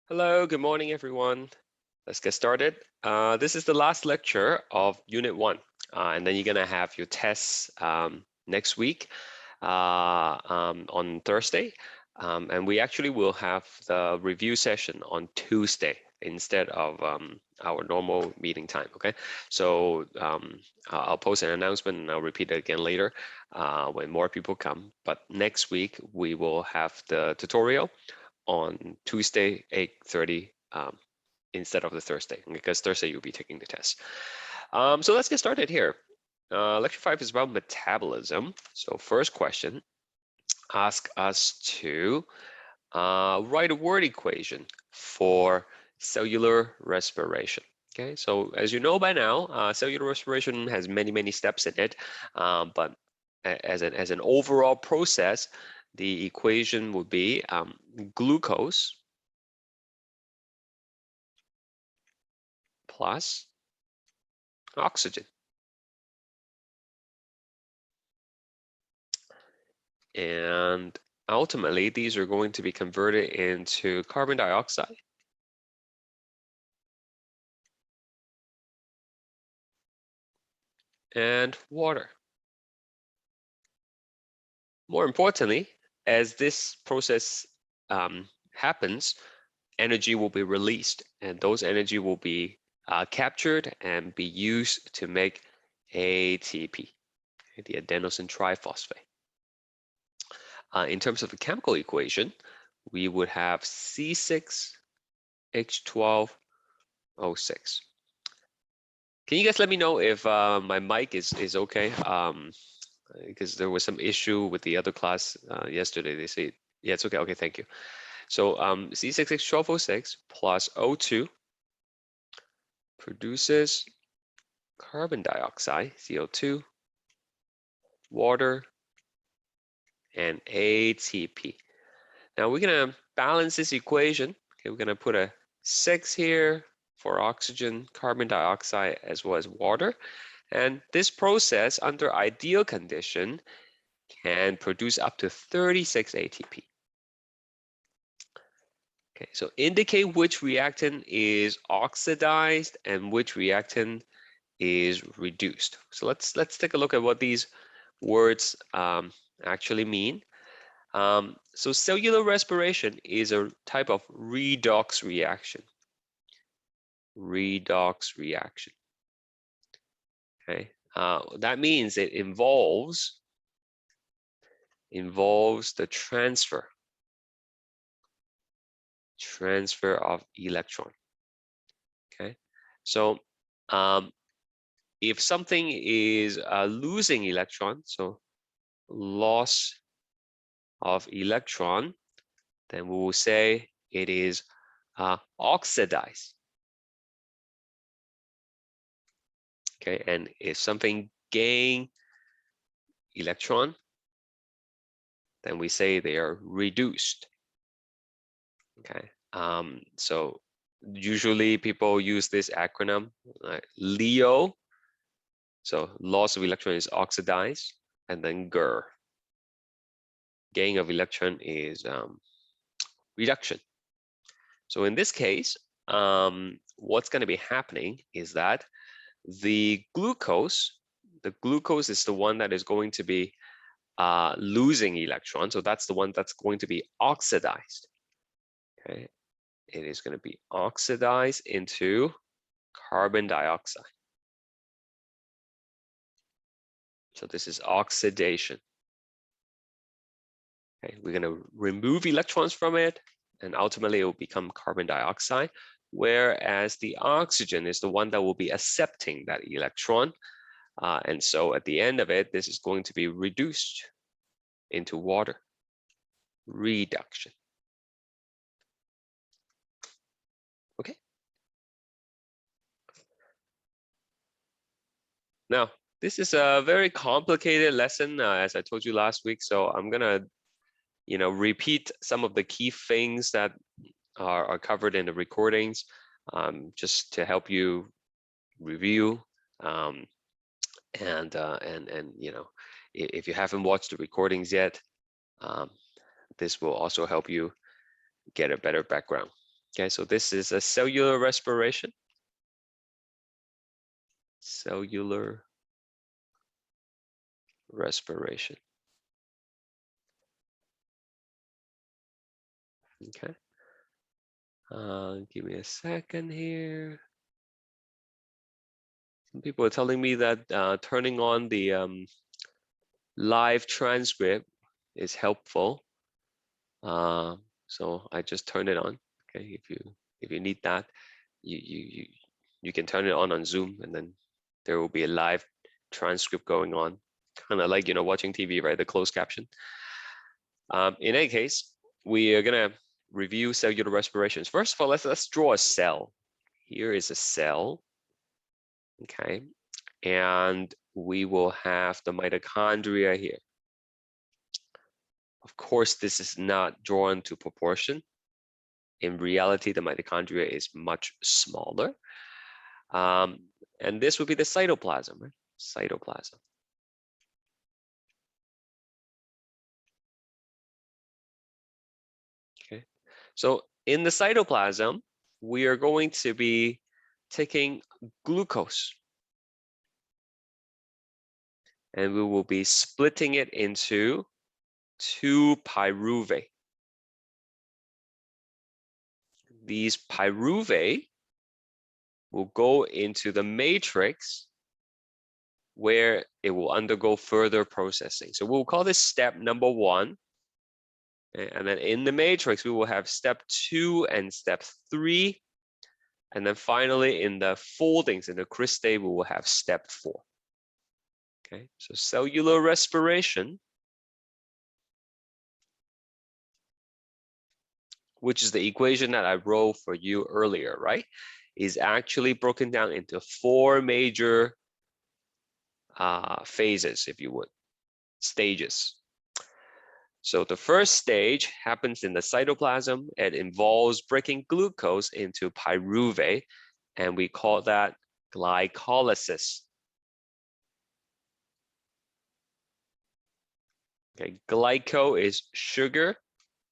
Hello, good morning, everyone. Let's get started. This is the last lecture of Unit 1, and then you're going to have your tests next week on Thursday. And we actually will have the review session on Tuesday instead of our normal meeting time, okay? So I'll post an announcement and I'll repeat it again later when more people come. But next week, we will have the tutorial on Tuesday, 8:30 instead of the Thursday, because Thursday you'll be taking the test. So let's get started here. Lecture 5 is about metabolism. So first question, ask us to write a word equation for cellular respiration. Okay, so as you know by now, cellular respiration has many steps in it, but as an overall process, the equation would be glucose plus oxygen. And ultimately, these are going to be converted into carbon dioxide and water. More importantly, as this process happens, energy will be released, and those energy will be captured and be used to make ATP, the adenosine triphosphate. In terms of the chemical equation, we would have C6H12O6. Can you guys let me know if my mic is okay? Because there was some issue with the other class yesterday. They say, yeah, it's okay. Okay, thank you. So C6H12O6 plus O2 produces carbon dioxide, CO2, water, and ATP. Now we're gonna balance this equation. Okay, we're gonna put a 6 here for oxygen, carbon dioxide, as well as water. And this process, under ideal condition, can produce up to 36 ATP. Okay, so indicate which reactant is oxidized and which reactant is reduced. So let's take a look at what these words actually mean. So cellular respiration is a type of redox reaction. Redox reaction. Okay, that means it involves the transfer of electron. Okay, so if something is losing electron, so loss of electron, then we will say it is oxidized. Okay, and if something gain electron, then we say they are reduced. Okay, so usually people use this acronym, LEO. So loss of electron is oxidized, and then GER. Gain of electron is reduction. So in this case, what's going to be happening is that the glucose is the one that is going to be losing electrons. So that's the one that's going to be oxidized. Okay, it is going to be oxidized into carbon dioxide. So this is oxidation. Okay, we're going to remove electrons from it, and ultimately it will become carbon dioxide, whereas the oxygen is the one that will be accepting that electron. And so at the end of it, this is going to be reduced into water. Reduction. Okay. Now, this is a very complicated lesson, as I told you last week. So I'm gonna, repeat some of the key things that are covered in the recordings, just to help you review. And if you haven't watched the recordings yet, this will also help you get a better background. Okay, so this is a cellular respiration. Cellular respiration. Okay. Give me a second here. Some people are telling me that turning on the live transcript is helpful. So I just turn it on. Okay, if you need that, you can turn it on Zoom, and then there will be a live transcript going on, kind of like watching TV, right? The closed caption. In any case, we are gonna review cellular respirations. First of all, let's draw a cell. Here is a cell. Okay, and we will have the mitochondria here. Of course, this is not drawn to proportion. In reality, the mitochondria is much smaller. And this would be the cytoplasm, right? Cytoplasm. Okay, so in the cytoplasm, we are going to be taking glucose, and we will be splitting it into 2 pyruvate. These pyruvate will go into the matrix where it will undergo further processing. So we'll call this step number 1. Okay? And then in the matrix, we will have step 2 and step 3. And then finally, in the foldings, in the cristae, we will have step 4. Okay, so cellular respiration, which is the equation that I wrote for you earlier, right, is actually broken down into 4 major phases, if you would, stages. So the first stage happens in the cytoplasm. It involves breaking glucose into pyruvate, and we call that glycolysis. Okay, glyco is sugar,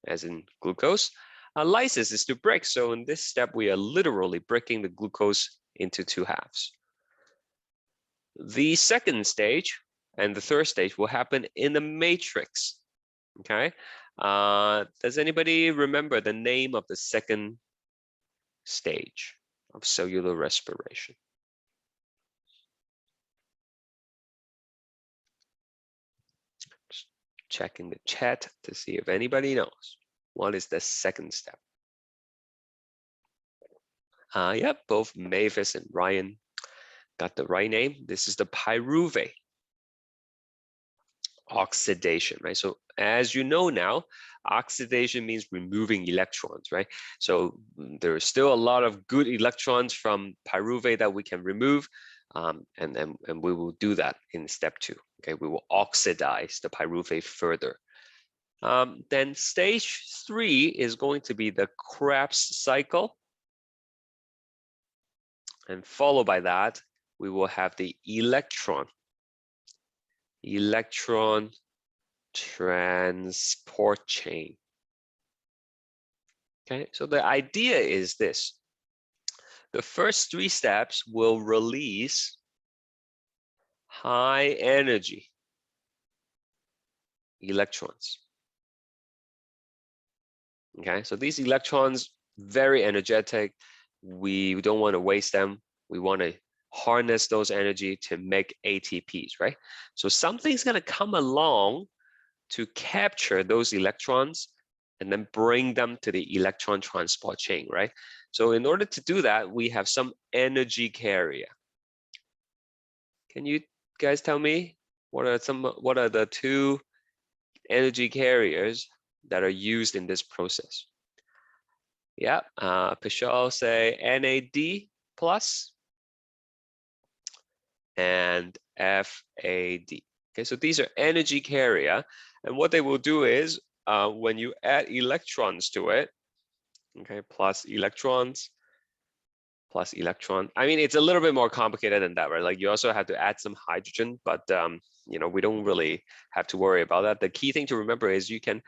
as in glucose. Lysis is to break. So in this step, we are literally breaking the glucose into 2 halves. The second stage and the third stage will happen in the matrix. Okay. Does anybody remember the name of the second stage of cellular respiration? Just checking the chat to see if anybody knows. What is the second step? Yep, both Mavis and Ryan got the right name. This is the pyruvate oxidation, right? So as you know now, oxidation means removing electrons, right? So there is still a lot of good electrons from pyruvate that we can remove, and we will do that in step 2. Okay, we will oxidize the pyruvate further. Then stage 3 is going to be the Krebs cycle, and followed by that, we will have the electron transport chain. Okay, so the idea is this. The first 3 steps will release high energy electrons. Okay, so these electrons, very energetic. We don't want to waste them. We want to harness those energy to make ATPs, right? So something's going to come along to capture those electrons and then bring them to the electron transport chain, right? So in order to do that, we have some energy carrier. Can you guys tell me what are the 2 energy carriers that are used in this process? Yeah, Pishal say NAD plus and FAD. Okay, so these are energy carrier, and what they will do is when you add electrons to it, okay, plus electrons, plus electron. I mean, it's a little bit more complicated than that, right? Like you also have to add some hydrogen, but we don't really have to worry about that. The key thing to remember is you can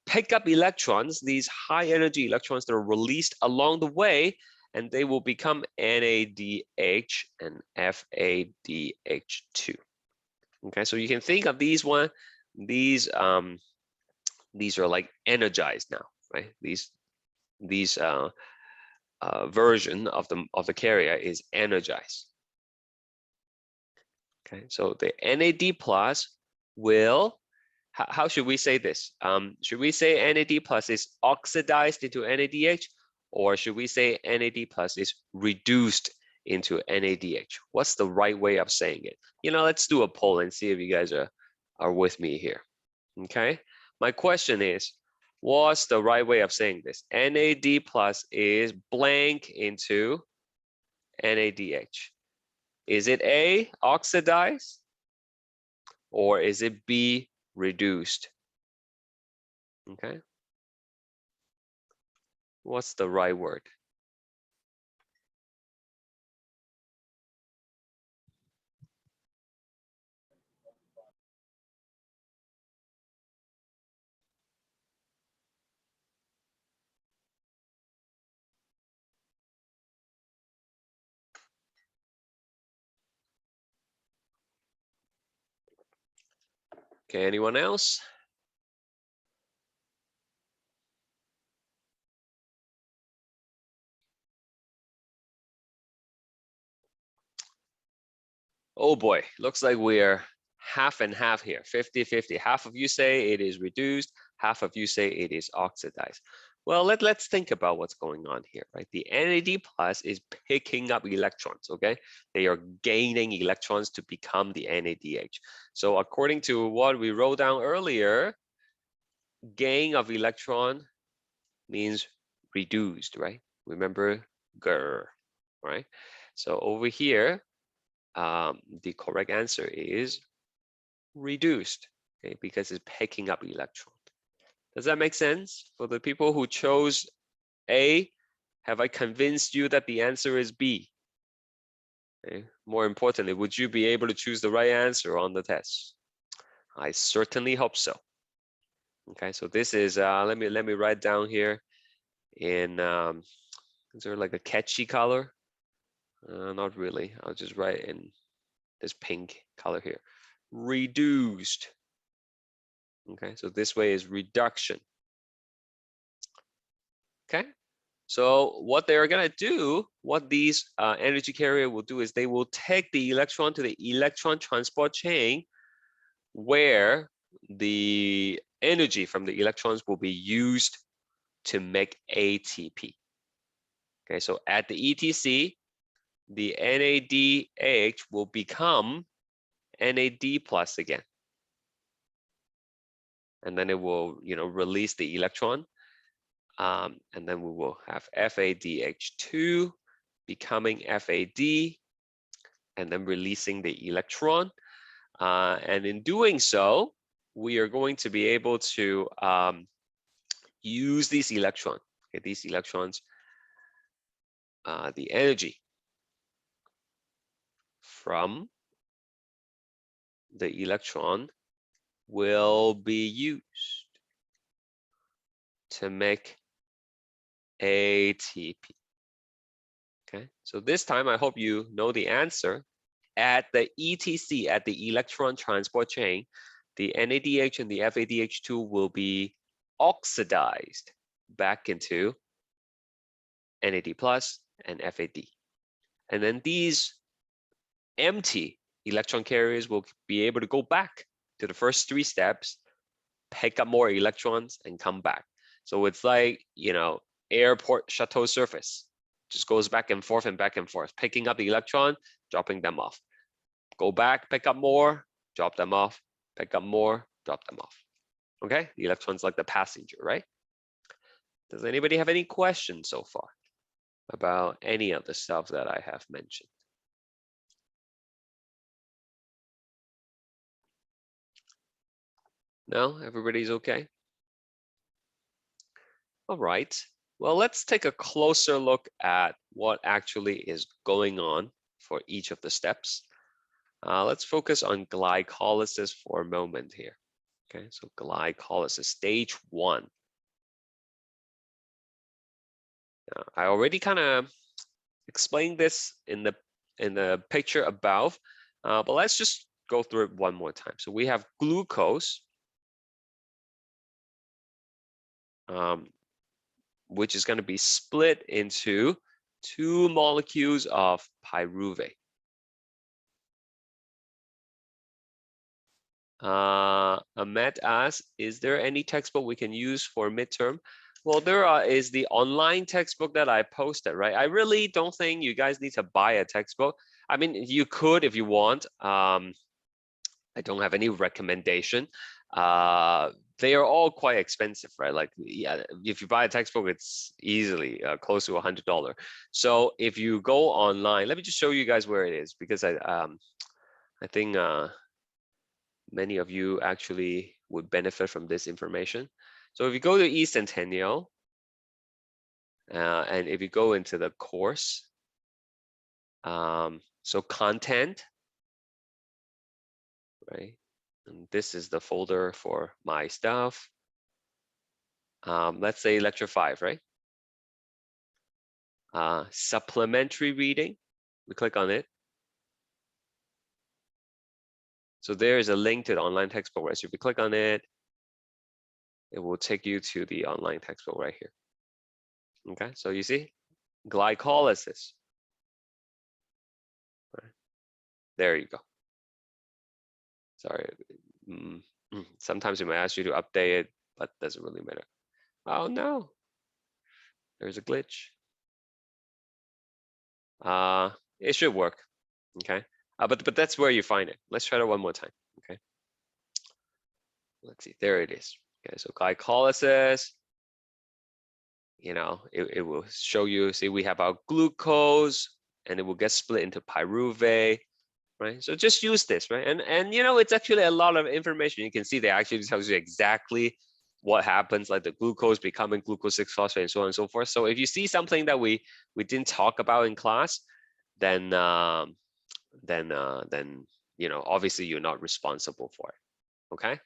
pick up electrons, these high energy electrons that are released along the way, and they will become NADH and FADH2. Okay, so you can think of these these are like energized now, right? These version of the carrier is energized. Okay, so the NAD plus will, how should we say this? Should we say NAD plus is oxidized into NADH, or should we say NAD plus is reduced into NADH? What's the right way of saying it? You know, let's do a poll and see if you guys are with me here. Okay, my question is, what's the right way of saying this? NAD plus is blank into NADH. Is it A, oxidized, or is it B, reduced? Okay. What's the right word? Okay, anyone else? Oh boy, looks like we're half and half here, 50-50. Half of you say it is reduced, half of you say it is oxidized. Well, let's think about what's going on here, right? The NAD plus is picking up electrons, okay? They are gaining electrons to become the NADH. So according to what we wrote down earlier, gain of electron means reduced, right? Remember GER, right? So over here, the correct answer is reduced, okay, because it's picking up electron. Does that make sense? For the people who chose A, have I convinced you that the answer is B? Okay. More importantly, would you be able to choose the right answer on the test? I certainly hope so. Okay, so this is, let me write down here in, is there like a catchy color? Not really. I'll just write in this pink color here. Reduced. Okay, so this way is reduction. Okay, so what they're gonna do, what these energy carrier will do is they will take the electron to the electron transport chain where the energy from the electrons will be used to make ATP. Okay, so at the ETC, the NADH will become NAD plus again. And then it will, release the electron. And then we will have FADH2 becoming FAD, and then releasing the electron. And in doing so, we are going to be able to use these electrons. Okay, these electrons, the energy from the electron will be used to make ATP. Okay, so this time I hope you know the answer. At the ETC, at the electron transport chain, the NADH and the FADH2 will be oxidized back into NAD plus and FAD. And then these empty electron carriers will be able to go back to the first three steps, pick up more electrons and come back. So it's like, airport shuttle service. Just goes back and forth, picking up the electron, dropping them off. Go back, pick up more, drop them off, pick up more, drop them off. Okay, the electron's like the passenger, right? Does anybody have any questions so far about any of the stuff that I have mentioned? No, everybody's okay? All right, well, let's take a closer look at what actually is going on for each of the steps. Let's focus on glycolysis for a moment here. Okay, so glycolysis, stage 1. I already kind of explained this in the picture above, but let's just go through it one more time. So we have glucose, which is going to be split into 2 molecules of pyruvate. Ahmed asks, is there any textbook we can use for midterm? Well, there is the online textbook that I posted, right? I really don't think you guys need to buy a textbook. I mean, you could if you want. I don't have any recommendation. They are all quite expensive, right? Like, yeah, if you buy a textbook, it's easily close to $100. So if you go online, let me just show you guys where it is, because I think many of you actually would benefit from this information. So if you go to eCentennial, and if you go into the course, so content, right? And this is the folder for my stuff. Let's say lecture 5, right? Supplementary reading, we click on it. So there is a link to the online textbook, right? So if you click on it, it will take you to the online textbook right here. Okay, so you see, glycolysis. Right. There you go. Sorry, sometimes it might ask you to update it, but doesn't really matter. Oh no, there's a glitch. It should work. Okay, but that's where you find it. Let's try it one more time. Okay, let's see. There it is. Okay, so glycolysis. You know, it will show you. See, we have our glucose, and it will get split into pyruvate. Right, so just use this, right? And you know, it's actually a lot of information. You can see they actually tells you exactly what happens, like the glucose becoming glucose 6-phosphate and so on and so forth. So if you see something that we didn't talk about in class, then you know, obviously you're not responsible for it. Okay.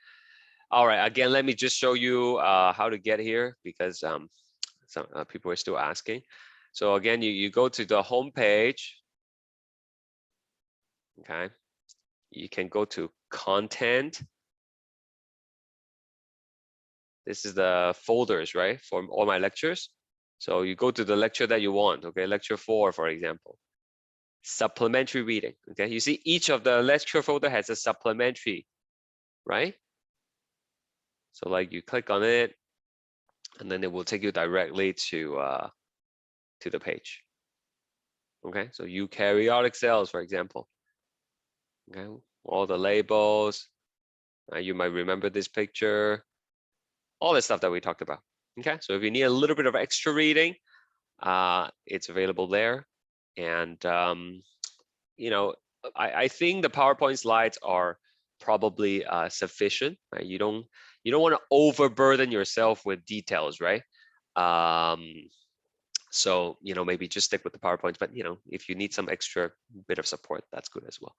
All right. Again, let me just show you how to get here, because some people are still asking. So again, you go to the home page. Okay. You can go to content. This is the folders, right, for all my lectures. So you go to the lecture that you want. Okay, lecture 4, for example. Supplementary reading. Okay, you see each of the lecture folder has a supplementary, right? So like you click on it, and then it will take you directly to the page. Okay, so eukaryotic cells, for example. Okay, all the labels. You might remember this picture. All the stuff that we talked about. Okay, so if you need a little bit of extra reading, it's available there. And you know, I think the PowerPoint slides are probably sufficient. Right? You don't want to overburden yourself with details, right? So you know, maybe just stick with the PowerPoints. But you know, if you need some extra bit of support, that's good as well.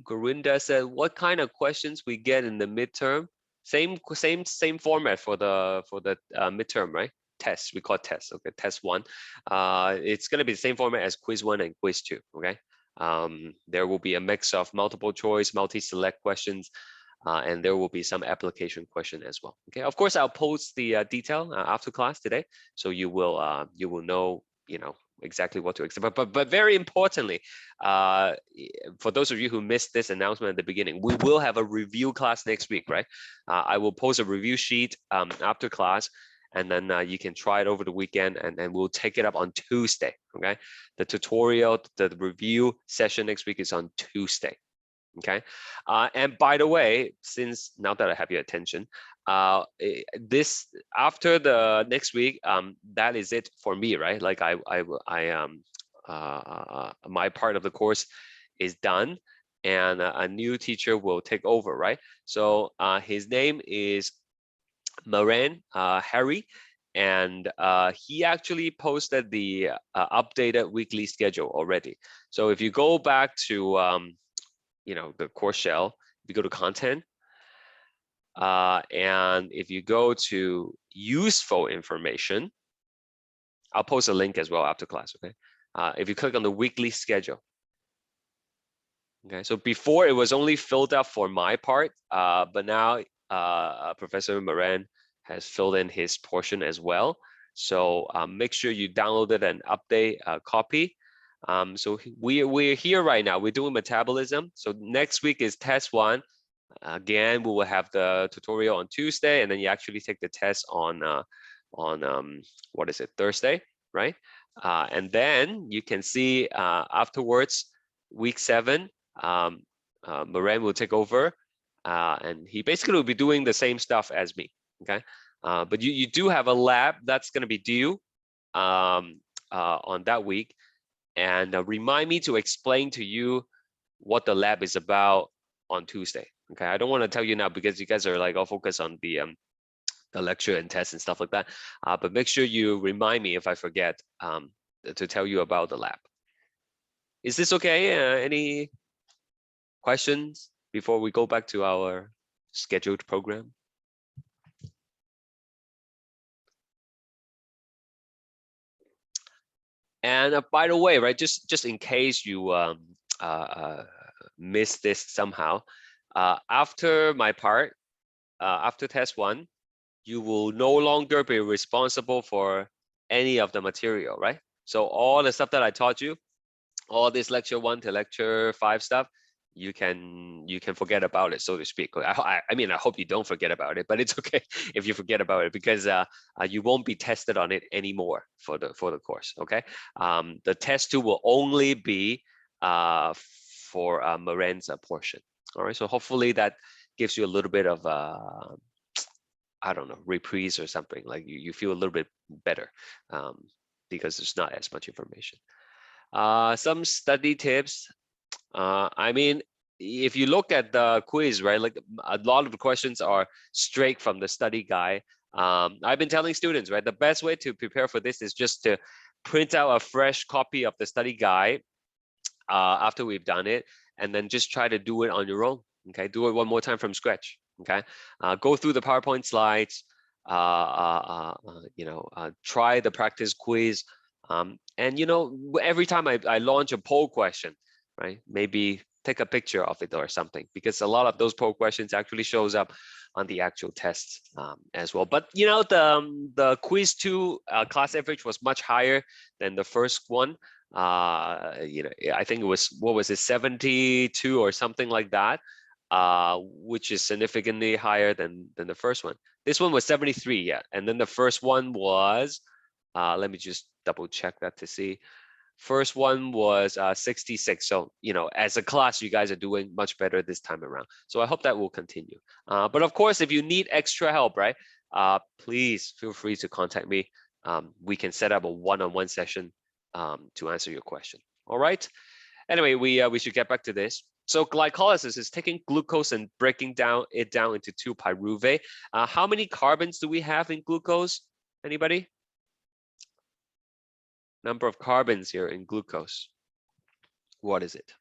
Gorinda said, "What kind of questions we get in the midterm?" Same format for the midterm, right? Tests, we call it tests. Okay, test 1. It's going to be the same format as quiz 1 and quiz 2. Okay, there will be a mix of multiple choice, multi-select questions, and there will be some application question as well. Okay, of course I'll post the detail after class today, so you will know, you know, exactly what to expect. But very importantly, for those of you who missed this announcement at the beginning, we will have a review class next week, right? I will post a review sheet after class, and then you can try it over the weekend, and we'll take it up on Tuesday. Okay, the tutorial, the review session next week is on Tuesday. Okay, and by the way, since now that I have your attention, this after the next week, that is it for me, right? Like my part of the course is done, and a new teacher will take over, right? So his name is Moran Harry, and he actually posted the updated weekly schedule already. So if you go back to you know, the course shell, we go to content, and if you go to useful information, I'll post a link as well after class, okay? If you click on the weekly schedule, okay? So before it was only filled up for my part, but now Professor Moran has filled in his portion as well. So make sure you downloaded and update a copy. So we're here right now. We're doing metabolism. So next week is test 1. Again, we will have the tutorial on Tuesday, and then you actually take the test on what is it, Thursday, right? And then you can see afterwards, week 7, Moran will take over, and he basically will be doing the same stuff as me, okay? But you do have a lab that's going to be due on that week, and remind me to explain to you what the lab is about on Tuesday. Okay, I don't want to tell you now because you guys are like all focused on the lecture and tests and stuff like that. But make sure you remind me if I forget to tell you about the lab. Is this okay? Any questions before we go back to our scheduled program? And by the way, right, just in case you missed this somehow, after my part, after test 1, you will no longer be responsible for any of the material, right? So all the stuff that I taught you, all this lecture 1 to lecture 5 stuff, you can forget about it, so to speak. I mean, I hope you don't forget about it, but it's okay if you forget about it, because you won't be tested on it anymore for the course. Okay, the test 2 will only be for Moran's portion. All right, so hopefully that gives you a little bit of I don't know, reprise or something, like you feel a little bit better because there's not as much information. Some study tips. I mean, if you look at the quiz, right, like a lot of the questions are straight from the study guide. I've been telling students, right, the best way to prepare for this is just to print out a fresh copy of the study guide after we've done it, and then just try to do it on your own. Okay, do it one more time from scratch. Okay, go through the PowerPoint slides. Try the practice quiz. And every time I launch a poll question, right, maybe take a picture of it or something, because a lot of those poll questions actually shows up on the actual tests as well. But the quiz 2 class average was much higher than the first one. I think it was, what was it, 72 or something like that, which is significantly higher than the first one. This one was 73, yeah, and then the first one was let me just double check that to see. First one was 66. So, as a class, you guys are doing much better this time around. So I hope that will continue. But of course, if you need extra help, right, please feel free to contact me. We can set up a one-on-one session to answer your question. All right. Anyway, we should get back to this. So glycolysis is taking glucose and breaking it down into 2 pyruvate. How many carbons do we have in glucose? Anybody? Number of carbons here in glucose. What is it?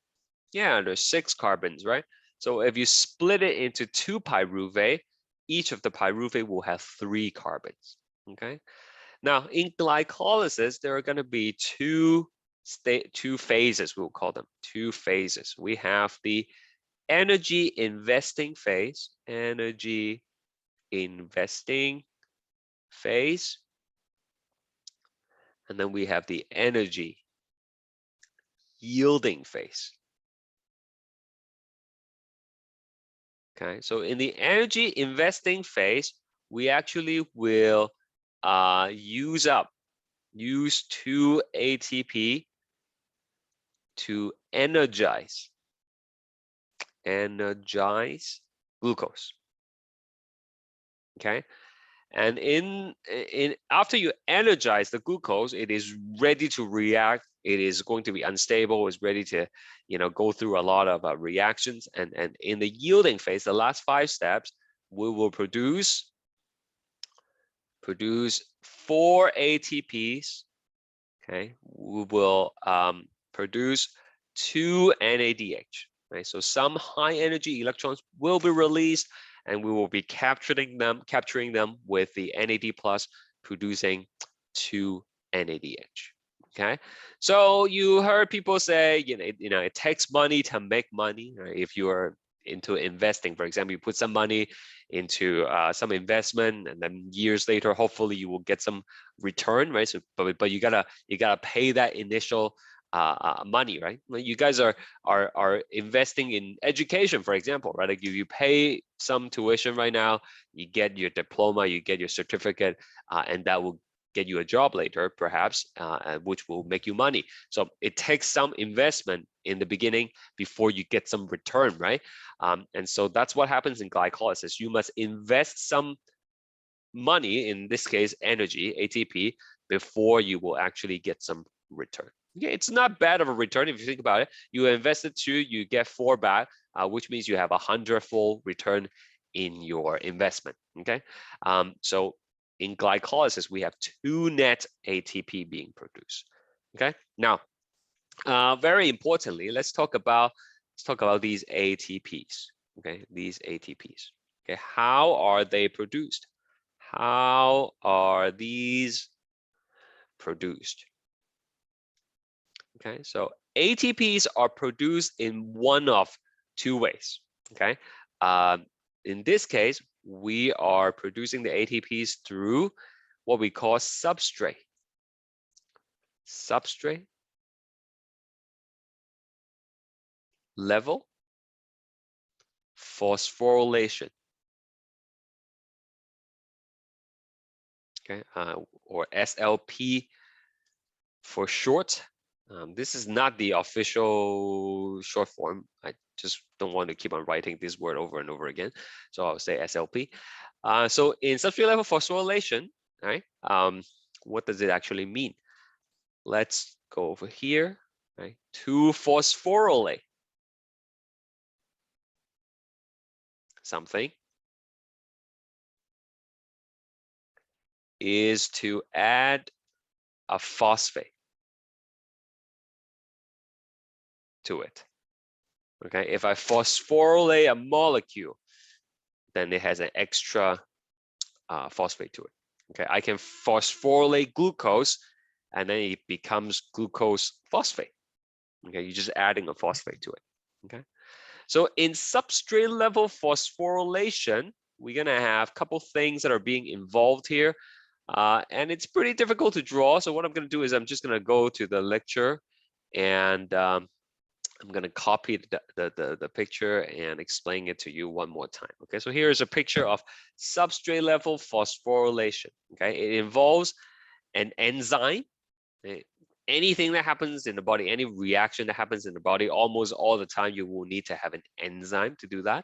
Yeah, there's 6 carbons, right? So if you split it into 2 pyruvate, each of the pyruvate will have 3 carbons. Okay. Now in glycolysis, there are going to be two phases. We'll call them 2 phases. We have the energy investing phase, and then we have the energy yielding phase. Okay, so in the energy investing phase, we actually will use 2 ATP to energize glucose. Okay, and after you energize the glucose, it is ready to react. It is going to be unstable. It's ready to, go through a lot of reactions. And in the yielding phase, the last 5 steps, we will produce 4 ATPs. Okay, we will produce 2 NADH. right? So some high energy electrons will be released, and we will be capturing them with the NAD plus, producing 2 NADH. Okay, so you heard people say, it takes money to make money. Right? If you are into investing, for example, you put some money into some investment, and then years later, hopefully, you will get some return, right? So, but you gotta pay that initial money, right? You guys are investing in education, for example, right? Like you pay some tuition right now, you get your diploma, you get your certificate, and that will get you a job later, perhaps, which will make you money. So it takes some investment in the beginning before you get some return, right? And so that's what happens in glycolysis. You must invest some money, in this case, energy, ATP, before you will actually get some return. Yeah, it's not bad of a return if you think about it. You invested 2, you get 4 back, which means you have 100-fold return in your investment. Okay, so in glycolysis, we have 2 net ATP being produced. Okay, now, very importantly, let's talk about these ATPs. Okay, these ATPs. Okay, how are they produced? How are these produced? Okay, so ATPs are produced in one of 2 ways. Okay, in this case, we are producing the ATPs through what we call substrate level phosphorylation. Okay, or SLP for short. This is not the official short form. I just don't want to keep on writing this word over and over again. So I'll say SLP. So in substrate level phosphorylation, right? What does it actually mean? Let's go over here, right? To phosphorylate something is to add a phosphate to it. Okay, if I phosphorylate a molecule, then it has an extra phosphate to it. Okay, I can phosphorylate glucose, and then it becomes glucose phosphate. Okay, you're just adding a phosphate to it. Okay, so in substrate level phosphorylation, we're gonna have a couple things that are being involved here, and it's pretty difficult to draw. So what I'm gonna do is I'm just gonna go to the lecture, and I'm going to copy the picture and explain it to you one more time. Okay, so here is a picture of substrate level phosphorylation. Okay, it involves an enzyme. Okay? Anything that happens in the body, any reaction that happens in the body, almost all the time you will need to have an enzyme to do that.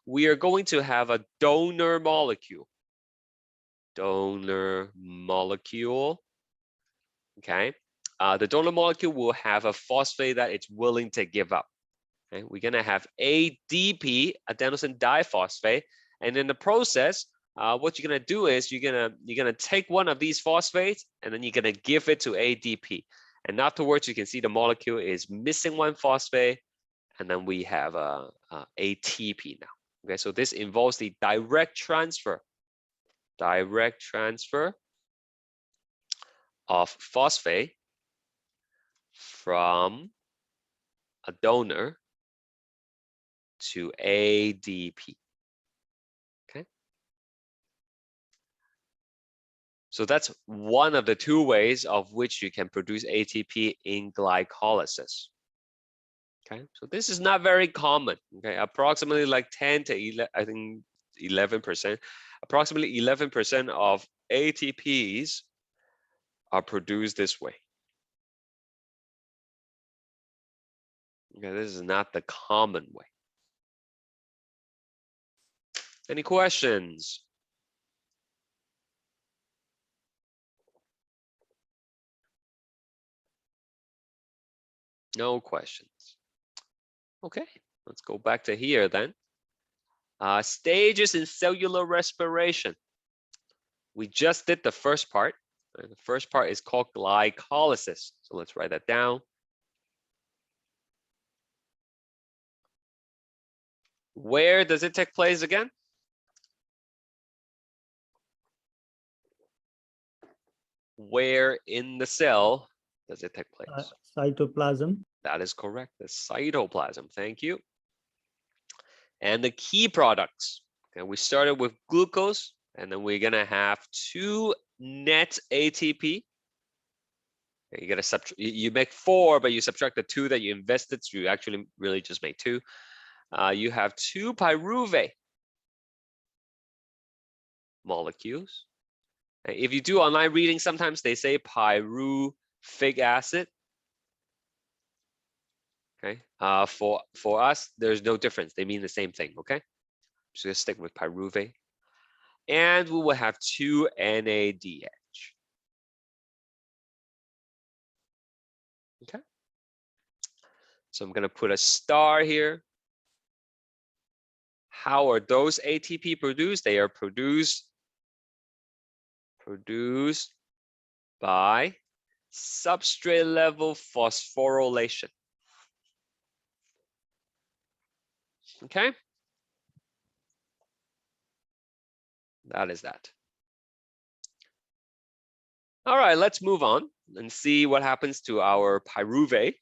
We are going to have a donor molecule. Okay, the donor molecule will have a phosphate that it's willing to give up. Okay, we're gonna have ADP, adenosine diphosphate, and in the process, what you're gonna do is you're gonna take one of these phosphates and then you're gonna give it to ADP, and afterwards you can see the molecule is missing one phosphate, and then we have ATP now. Okay, so this involves the direct transfer of phosphate from a donor to ADP. Okay, so that's one of the 2 ways of which you can produce ATP in glycolysis. Okay, so this is not very common. Okay, approximately like 10 to 11, I think 11%, approximately 11% of ATPs are produced this way. Okay, this is not the common way. Any questions? No questions. Okay, let's go back to here then. Stages in cellular respiration. We just did the first part. The first part is called glycolysis. So let's write that down. Where does it take place again? Where in the cell does it take place? Cytoplasm. That is correct. The cytoplasm. Thank you. And the key products. Okay, we started with glucose, and then we're gonna have 2 net ATP. Okay, you gotta you make 4, but you subtract the 2 that you invested, so you actually really just make 2. You have 2 pyruvate molecules. If you do online reading, sometimes they say pyruvic acid. Okay. For us, there's no difference. They mean the same thing. Okay. So just stick with pyruvate, and we will have 2 NADH. Okay. So I'm gonna put a star here. How are those ATP produced? They are produced by substrate level phosphorylation. Okay. That is that. All right, let's move on and see what happens to our pyruvate.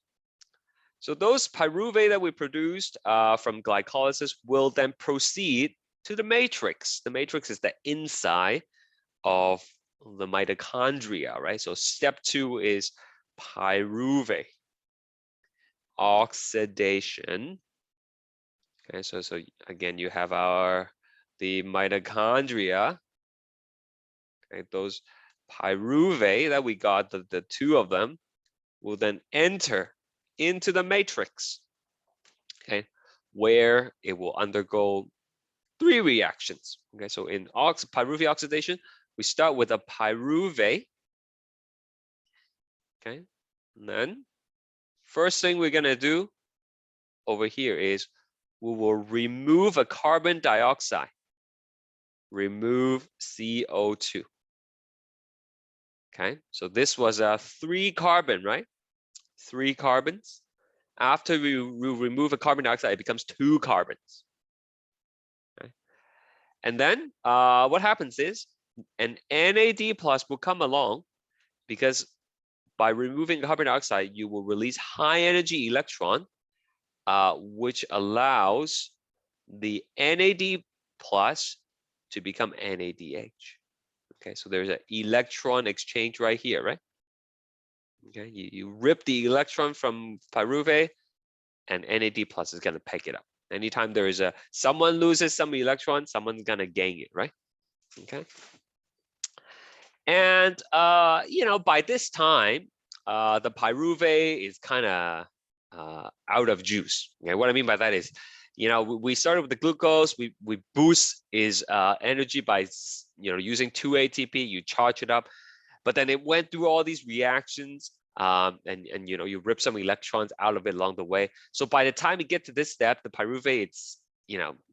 So those pyruvate that we produced from glycolysis will then proceed to the matrix. The matrix is the inside of the mitochondria, right? So step 2 is pyruvate oxidation. Okay, so again, you have the mitochondria. Okay, those pyruvate that we got, the 2 of them, will then enter into the matrix. Okay, where it will undergo 3 reactions. Okay, so in pyruvate oxidation, we start with a pyruvate. Okay, and then first thing we're gonna do over here is we will remove a carbon dioxide, remove CO2. Okay, so this was a 3 carbon, right? 3 carbons. After we remove a carbon dioxide, it becomes 2 carbons. Okay. And then what happens is an NAD plus will come along, because by removing carbon dioxide, you will release high energy electron, which allows the NAD plus to become NADH. Okay, so there's an electron exchange right here, right? Okay, you rip the electron from pyruvate, and NAD plus is gonna pick it up. Anytime there is someone loses some electron, someone's gonna gain it, right? Okay. And by this time, the pyruvate is kind of out of juice. Okay, what I mean by that is, we started with the glucose. We boost its energy by using 2 ATP. You charge it up, but then it went through all these reactions, and you rip some electrons out of it along the way. So by the time you get to this step, the pyruvate, it's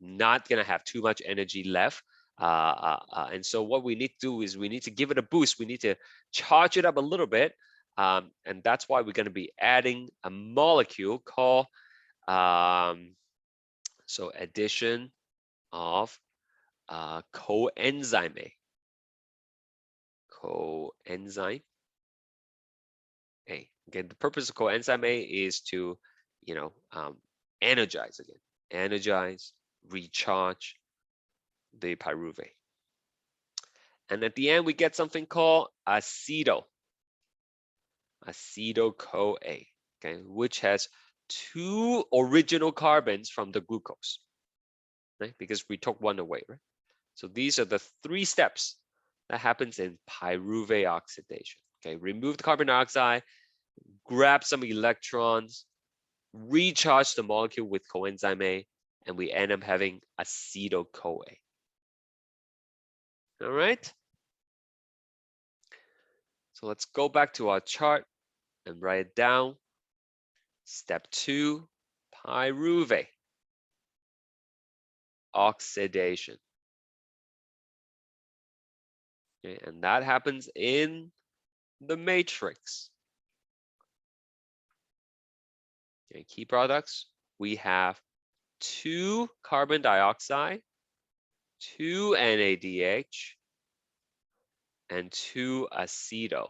not gonna have too much energy left. And so what we need to do is we need to give it a boost. We need to charge it up a little bit. And that's why we're going to be adding a molecule called, so addition of coenzyme A. Coenzyme A. Again, the purpose of coenzyme A is to, energize again. Energize, recharge the pyruvate. And at the end, we get something called acetyl-CoA, okay, which has 2 original carbons from the glucose, right? Because we took 1 away, right? So these are the 3 steps that happens in pyruvate oxidation. Okay, remove the carbon dioxide, grab some electrons, recharge the molecule with coenzyme A, and we end up having acetyl-CoA. All right. So let's go back to our chart and write it down. Step 2, pyruvate oxidation. Okay, and that happens in the matrix. Okay, key products, we have 2 carbon dioxide, 2 NADH, and 2 acetyl-CoA.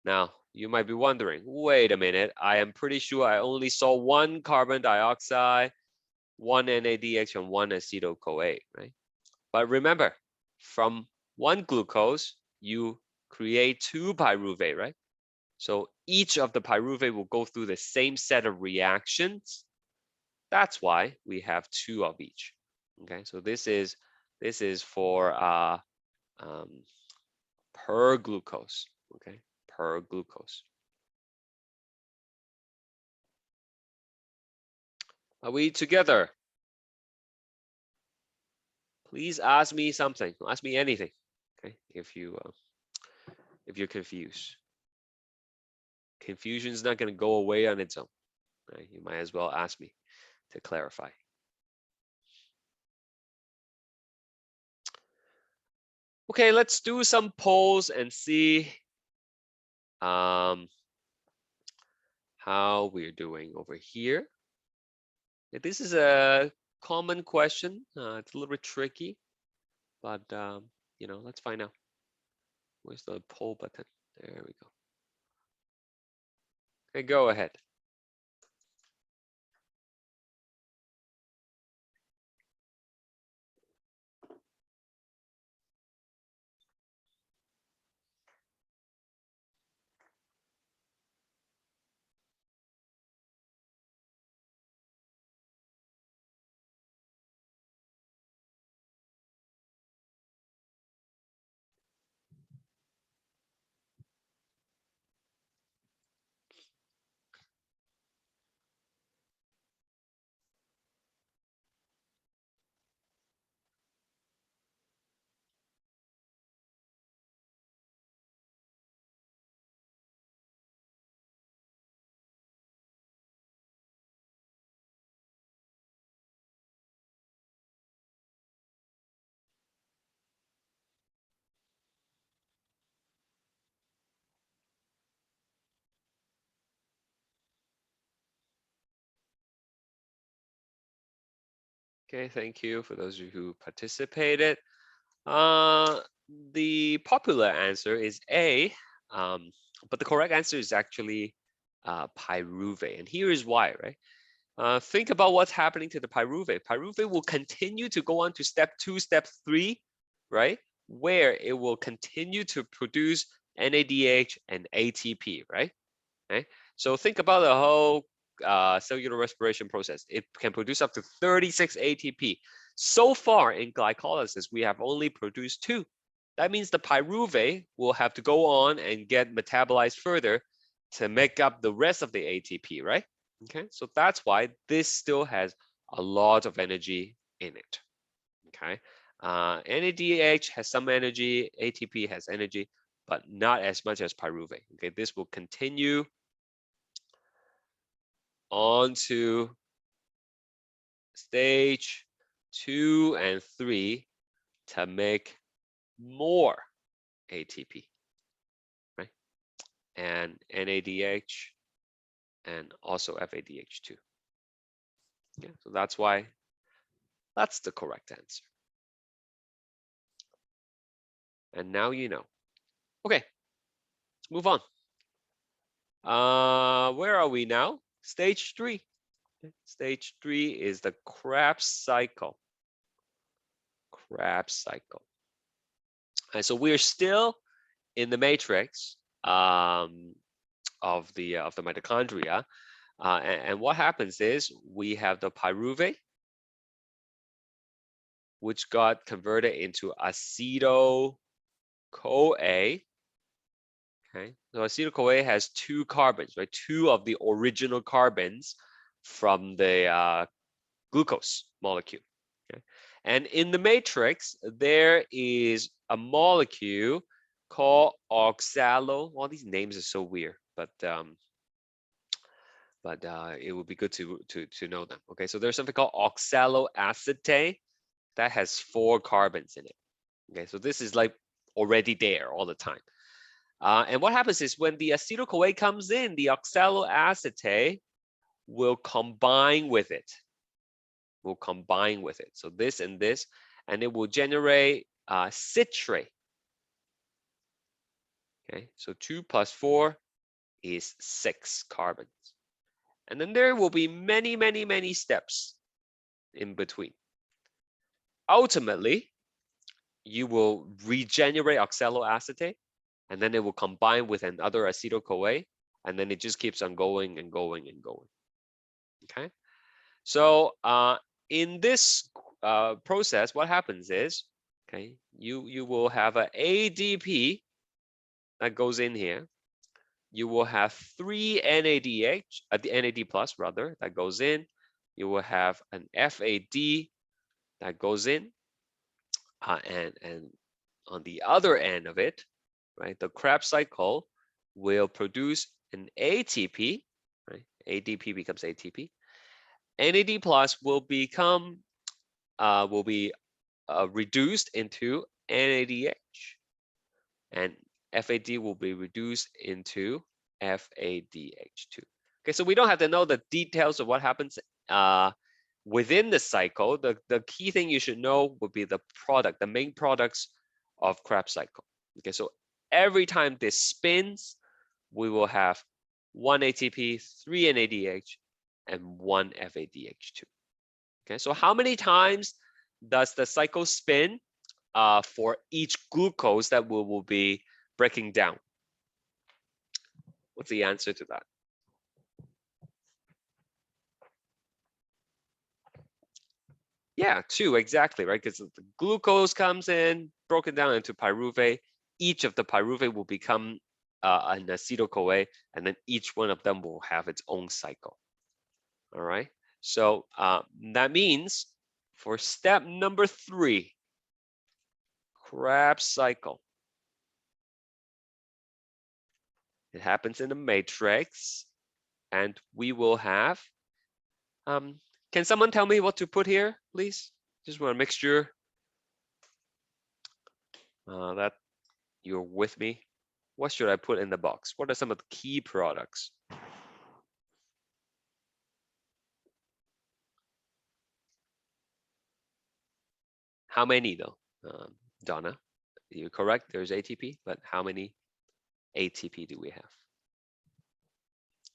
Now, you might be wondering, wait a minute, I am pretty sure I only saw 1 carbon dioxide, 1 NADH, and 1 acetyl-CoA, right? But remember, from 1 glucose, you create 2 pyruvate, right? So each of the pyruvate will go through the same set of reactions. That's why we have 2 of each. Okay, so this is for per glucose. Okay, per glucose. Are we together? Please ask me something. Ask me anything. Okay, if you're confused. Confusion is not going to go away on its own. Right? You might as well ask me to clarify. Okay, let's do some polls and see how we're doing over here. This is a common question. It's a little bit tricky, but you know, let's find out. Where's the poll button? There we go. Okay, go ahead. Okay, thank you for those of you who participated. The popular answer is A, but the correct answer is actually pyruvate. And here is why, right? Think about what's happening to the pyruvate. Pyruvate will continue to go on to step 2, step 3, right? Where it will continue to produce NADH and ATP, right? Okay. So think about the whole cellular respiration process. It can produce up to 36 ATP. So far in glycolysis, we have only produced 2. That means the pyruvate will have to go on and get metabolized further to make up the rest of the ATP, right? Okay, so that's why this still has a lot of energy in it. Okay, NADH has some energy, ATP has energy, but not as much as pyruvate. Okay, this will continue on to stage 2 and 3 to make more ATP, right? And NADH and also FADH2. Yeah, so that's why that's the correct answer. And now you know. Okay, let's move on. Where are we now? Stage 3. Stage 3 is the Krebs cycle. Krebs cycle. And so we're still in the matrix of the mitochondria, and what happens is we have the pyruvate, which got converted into acetyl-CoA. Okay, so acetyl-CoA has 2 carbons, right? 2 of the original carbons from the glucose molecule. Okay, and in the matrix there is a molecule called oxalo. All these names are so weird, but it would be good to know them. Okay, so there's something called oxaloacetate that has 4 carbons in it. Okay, so this is like already there all the time. And what happens is when the acetyl-CoA comes in, the oxaloacetate will combine with it. Will combine with it. So this and this, and it will generate citrate. Okay, so 2 plus 4 is 6 carbons. And then there will be many steps in between. Ultimately, you will regenerate oxaloacetate, and then it will combine with another acetyl-CoA, and then it just keeps on going and going and going. Okay, so in this process, what happens is, okay, you will have an ADP that goes in here. You will have 3 NADH, the NAD plus rather, that goes in. You will have an FAD that goes in, and on the other end of it, right, the Krebs cycle will produce an ATP, right? ADP becomes ATP. NAD plus will become reduced into NADH, and FAD will be reduced into FADH2. Okay, so we don't have to know the details of what happens within the cycle. The key thing you should know would be the product, the main products of Krebs cycle. Okay, so every time this spins, we will have 1 ATP, 3 NADH, and 1 FADH2. Okay, so how many times does the cycle spin for each glucose that we will be breaking down? What's the answer to that? Yeah, 2, exactly, right? Because the glucose comes in, broken down into pyruvate. Each of the pyruvate will become an acetyl-CoA, and then each one of them will have its own cycle. All right, so that means for step number 3, Krebs cycle, it happens in the matrix, and we will have, can someone tell me what to put here, please? Just want to make sure that you're with me. What should I put in the box? What are some of the key products? How many though? Donna, you're correct, there's ATP, but how many ATP do we have?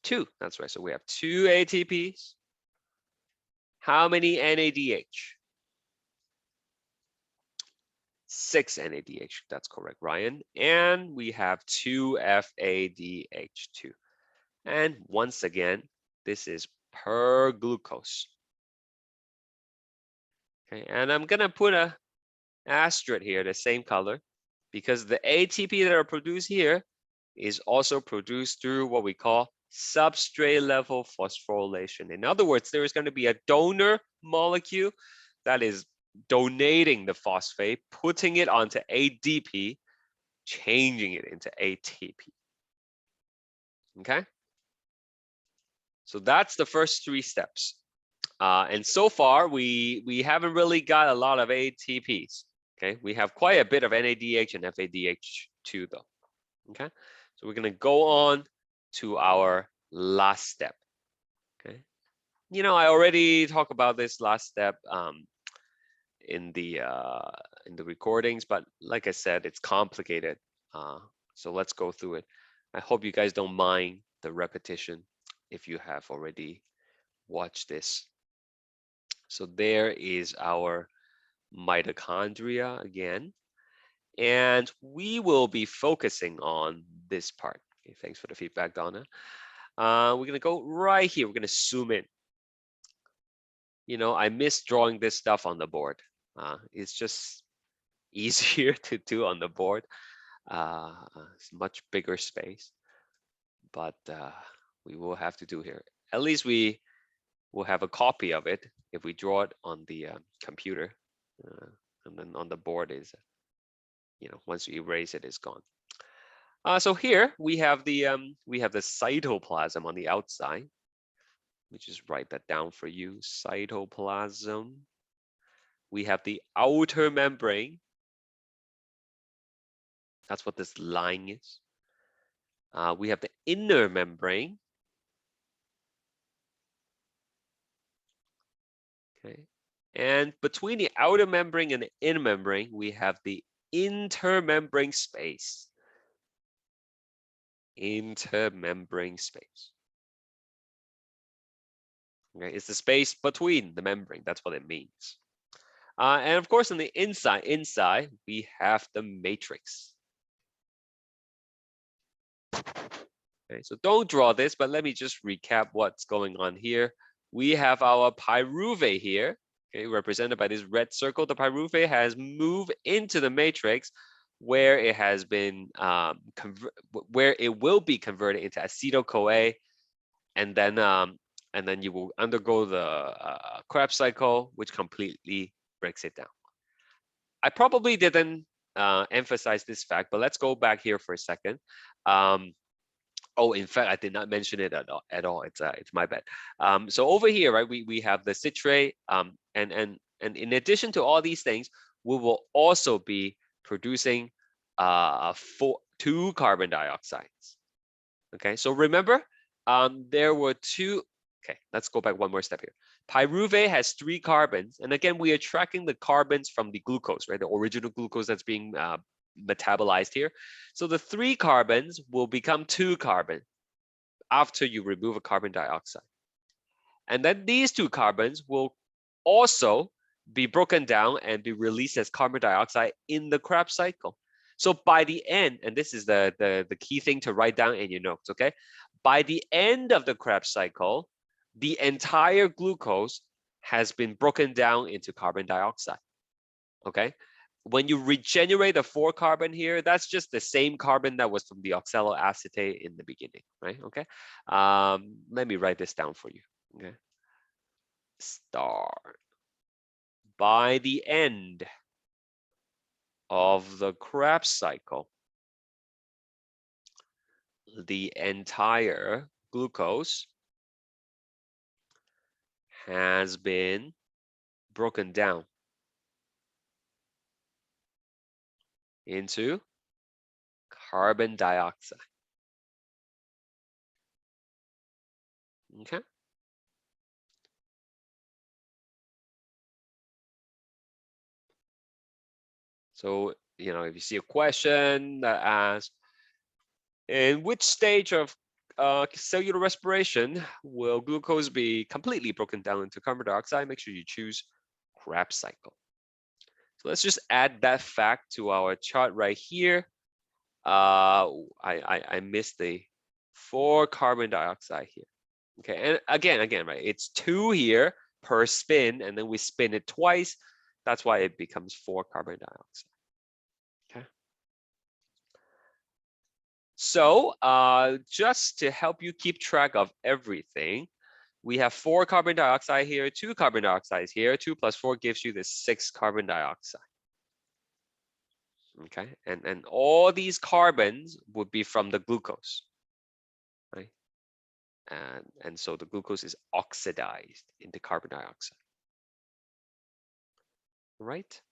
2, that's right. So we have 2 ATPs. How many NADH? 6 NADH, that's correct, Ryan. And we have 2 FADH2. And once again, this is per glucose. Okay, and I'm gonna put a asterisk here, the same color, because the ATP that are produced here is also produced through what we call substrate level phosphorylation. In other words, there is going to be a donor molecule that is donating the phosphate, putting it onto ADP, changing it into ATP. Okay, so that's the first 3 steps. And so far, we haven't really got a lot of ATPs. Okay, we have quite a bit of NADH and FADH2 though. Okay, so we're gonna go on to our last step. Okay, you know, I already talked about this last step in the recordings, but like I said, it's complicated. So let's go through it. I hope you guys don't mind the repetition if you have already watched this. So there is our mitochondria again, and we will be focusing on this part. Okay, thanks for the feedback, Donna. We're gonna go right here. We're gonna zoom in. You know, I miss drawing this stuff on the board. It's just easier to do on the board. It's much bigger space, but we will have to do here. At least we will have a copy of it if we draw it on the computer, and then on the board is, you know, once you erase it, it's gone. So here we have the cytoplasm on the outside. Let me just write that down for you. Cytoplasm. We have the outer membrane. That's what this line is. We have the inner membrane. Okay. And between the outer membrane and the inner membrane, we have the intermembrane space. Intermembrane space. Okay, it's the space between the membrane. That's what it means. And of course, on the inside, we have the matrix. Okay, so don't draw this, but let me just recap what's going on here. We have our pyruvate here, okay, represented by this red circle. The pyruvate has moved into the matrix where it has been where it will be converted into acetyl-CoA, and then you will undergo the Krebs cycle, which completely breaks it down. I probably didn't emphasize this fact, but let's go back here for a second. Oh, in fact, I did not mention it at all. It's my bad. So over here, right, we have the citrate, and in addition to all these things, we will also be producing 2 carbon dioxides. Okay, so remember, there were 2. Okay, let's go back one more step here. Pyruvate has 3 carbons, and again, we are tracking the carbons from the glucose, right? The original glucose that's being metabolized here. So the 3 carbons will become 2 carbon after you remove a carbon dioxide. And then these 2 carbons will also be broken down and be released as carbon dioxide in the Krebs cycle. So by the end, and this is the key thing to write down in your notes, okay? By the end of the Krebs cycle, the entire glucose has been broken down into carbon dioxide, okay? When you regenerate the 4 carbon here, that's just the same carbon that was from the oxaloacetate in the beginning, right? Okay. Let me write this down for you. Okay. Start. By the end of the Krebs cycle, the entire glucose has been broken down into carbon dioxide. Okay. So, if you see a question that asks, in which stage of cellular respiration will glucose be completely broken down into carbon dioxide? Make sure you choose Krebs cycle. So let's just add that fact to our chart right here. I missed the 4 carbon dioxide here. Okay, and again, right? It's 2 here per spin, and then we spin it twice. That's why it becomes 4 carbon dioxide. Okay. So just to help you keep track of everything, we have 4 carbon dioxide here, 2 carbon dioxides here. 2 plus 4 gives you the 6 carbon dioxide. Okay, and all these carbons would be from the glucose, right? And so the glucose is oxidized into carbon dioxide, right?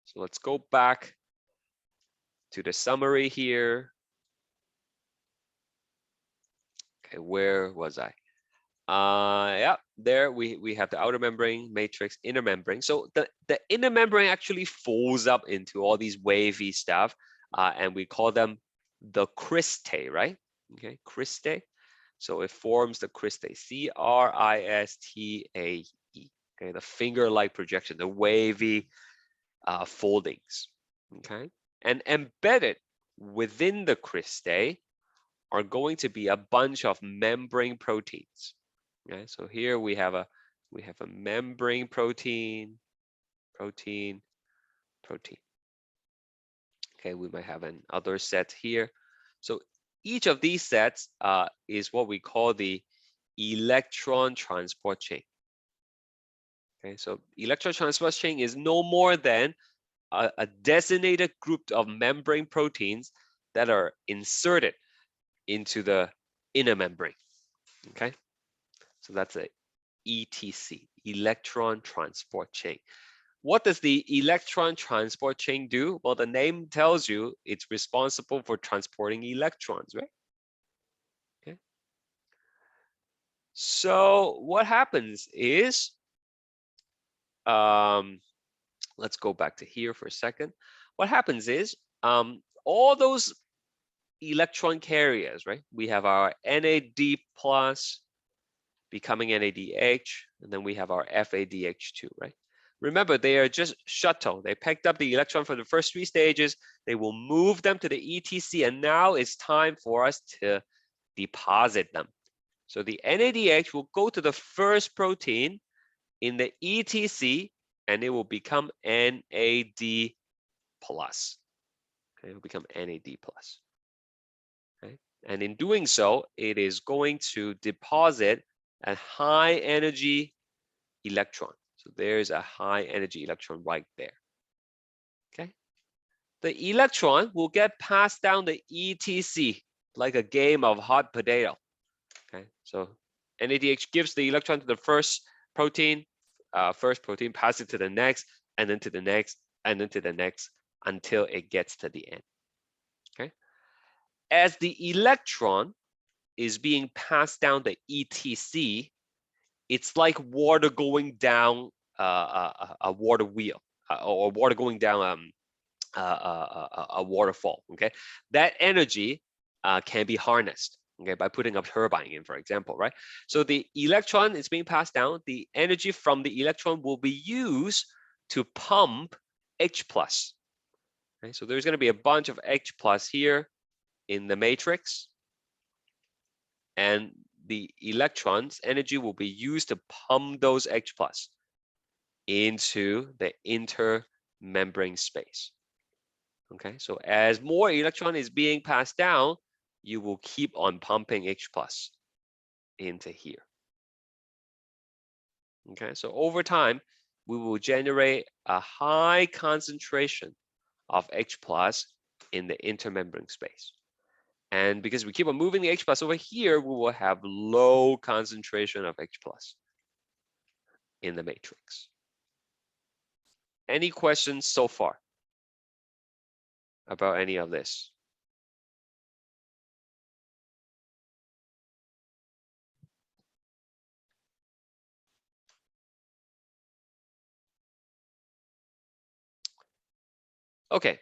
So let's go back to the summary here. Okay, where was I? Yeah, there we have the outer membrane, matrix, inner membrane. So the inner membrane actually folds up into all these wavy stuff, and we call them the cristae, right? Okay, cristae. So it forms the cristae, C-R-I-S-T-A-E. Okay, the finger-like projection, the wavy foldings. Okay, and embedded within the cristae are going to be a bunch of membrane proteins. Okay, so here we have a membrane protein. Okay, we might have another set here. So each of these sets is what we call the electron transport chain. Okay, so electron transport chain is no more than a designated group of membrane proteins that are inserted into the inner membrane. Okay, so that's a ETC, electron transport chain. What does the electron transport chain do? Well, the name tells you it's responsible for transporting electrons, right? Okay. So what happens is, let's go back to here for a second. What happens is, all those electron carriers, right? We have our NAD plus becoming NADH, and then we have our FADH2, right? Remember, they are just shuttle. They picked up the electron from the first 3 stages. They will move them to the ETC, and now it's time for us to deposit them. So the NADH will go to the first protein in the ETC, and it will become NAD plus. Okay, it will become NAD plus. Okay, and in doing so, it is going to deposit a high energy electron. So there's a high energy electron right there. Okay, the electron will get passed down the ETC like a game of hot potato. Okay, so NADH gives the electron to the first protein passes it to the next, and then to the next, and then to the next, until it gets to the end. Okay, as the electron is being passed down the ETC, it's like water going down a water wheel, or water going down a waterfall. Okay, that energy can be harnessed, okay, by putting a turbine in, for example, right? So the electron is being passed down. The energy from the electron will be used to pump H plus. Okay, so there's going to be a bunch of H plus here in the matrix, and the electrons energy will be used to pump those H plus into the intermembrane space. Okay, so as more electron is being passed down, you will keep on pumping H plus into here. Okay, so over time, we will generate a high concentration of H plus in the intermembrane space. And because we keep on moving the H plus over here, we will have low concentration of H plus in the matrix. Any questions so far about any of this? Okay,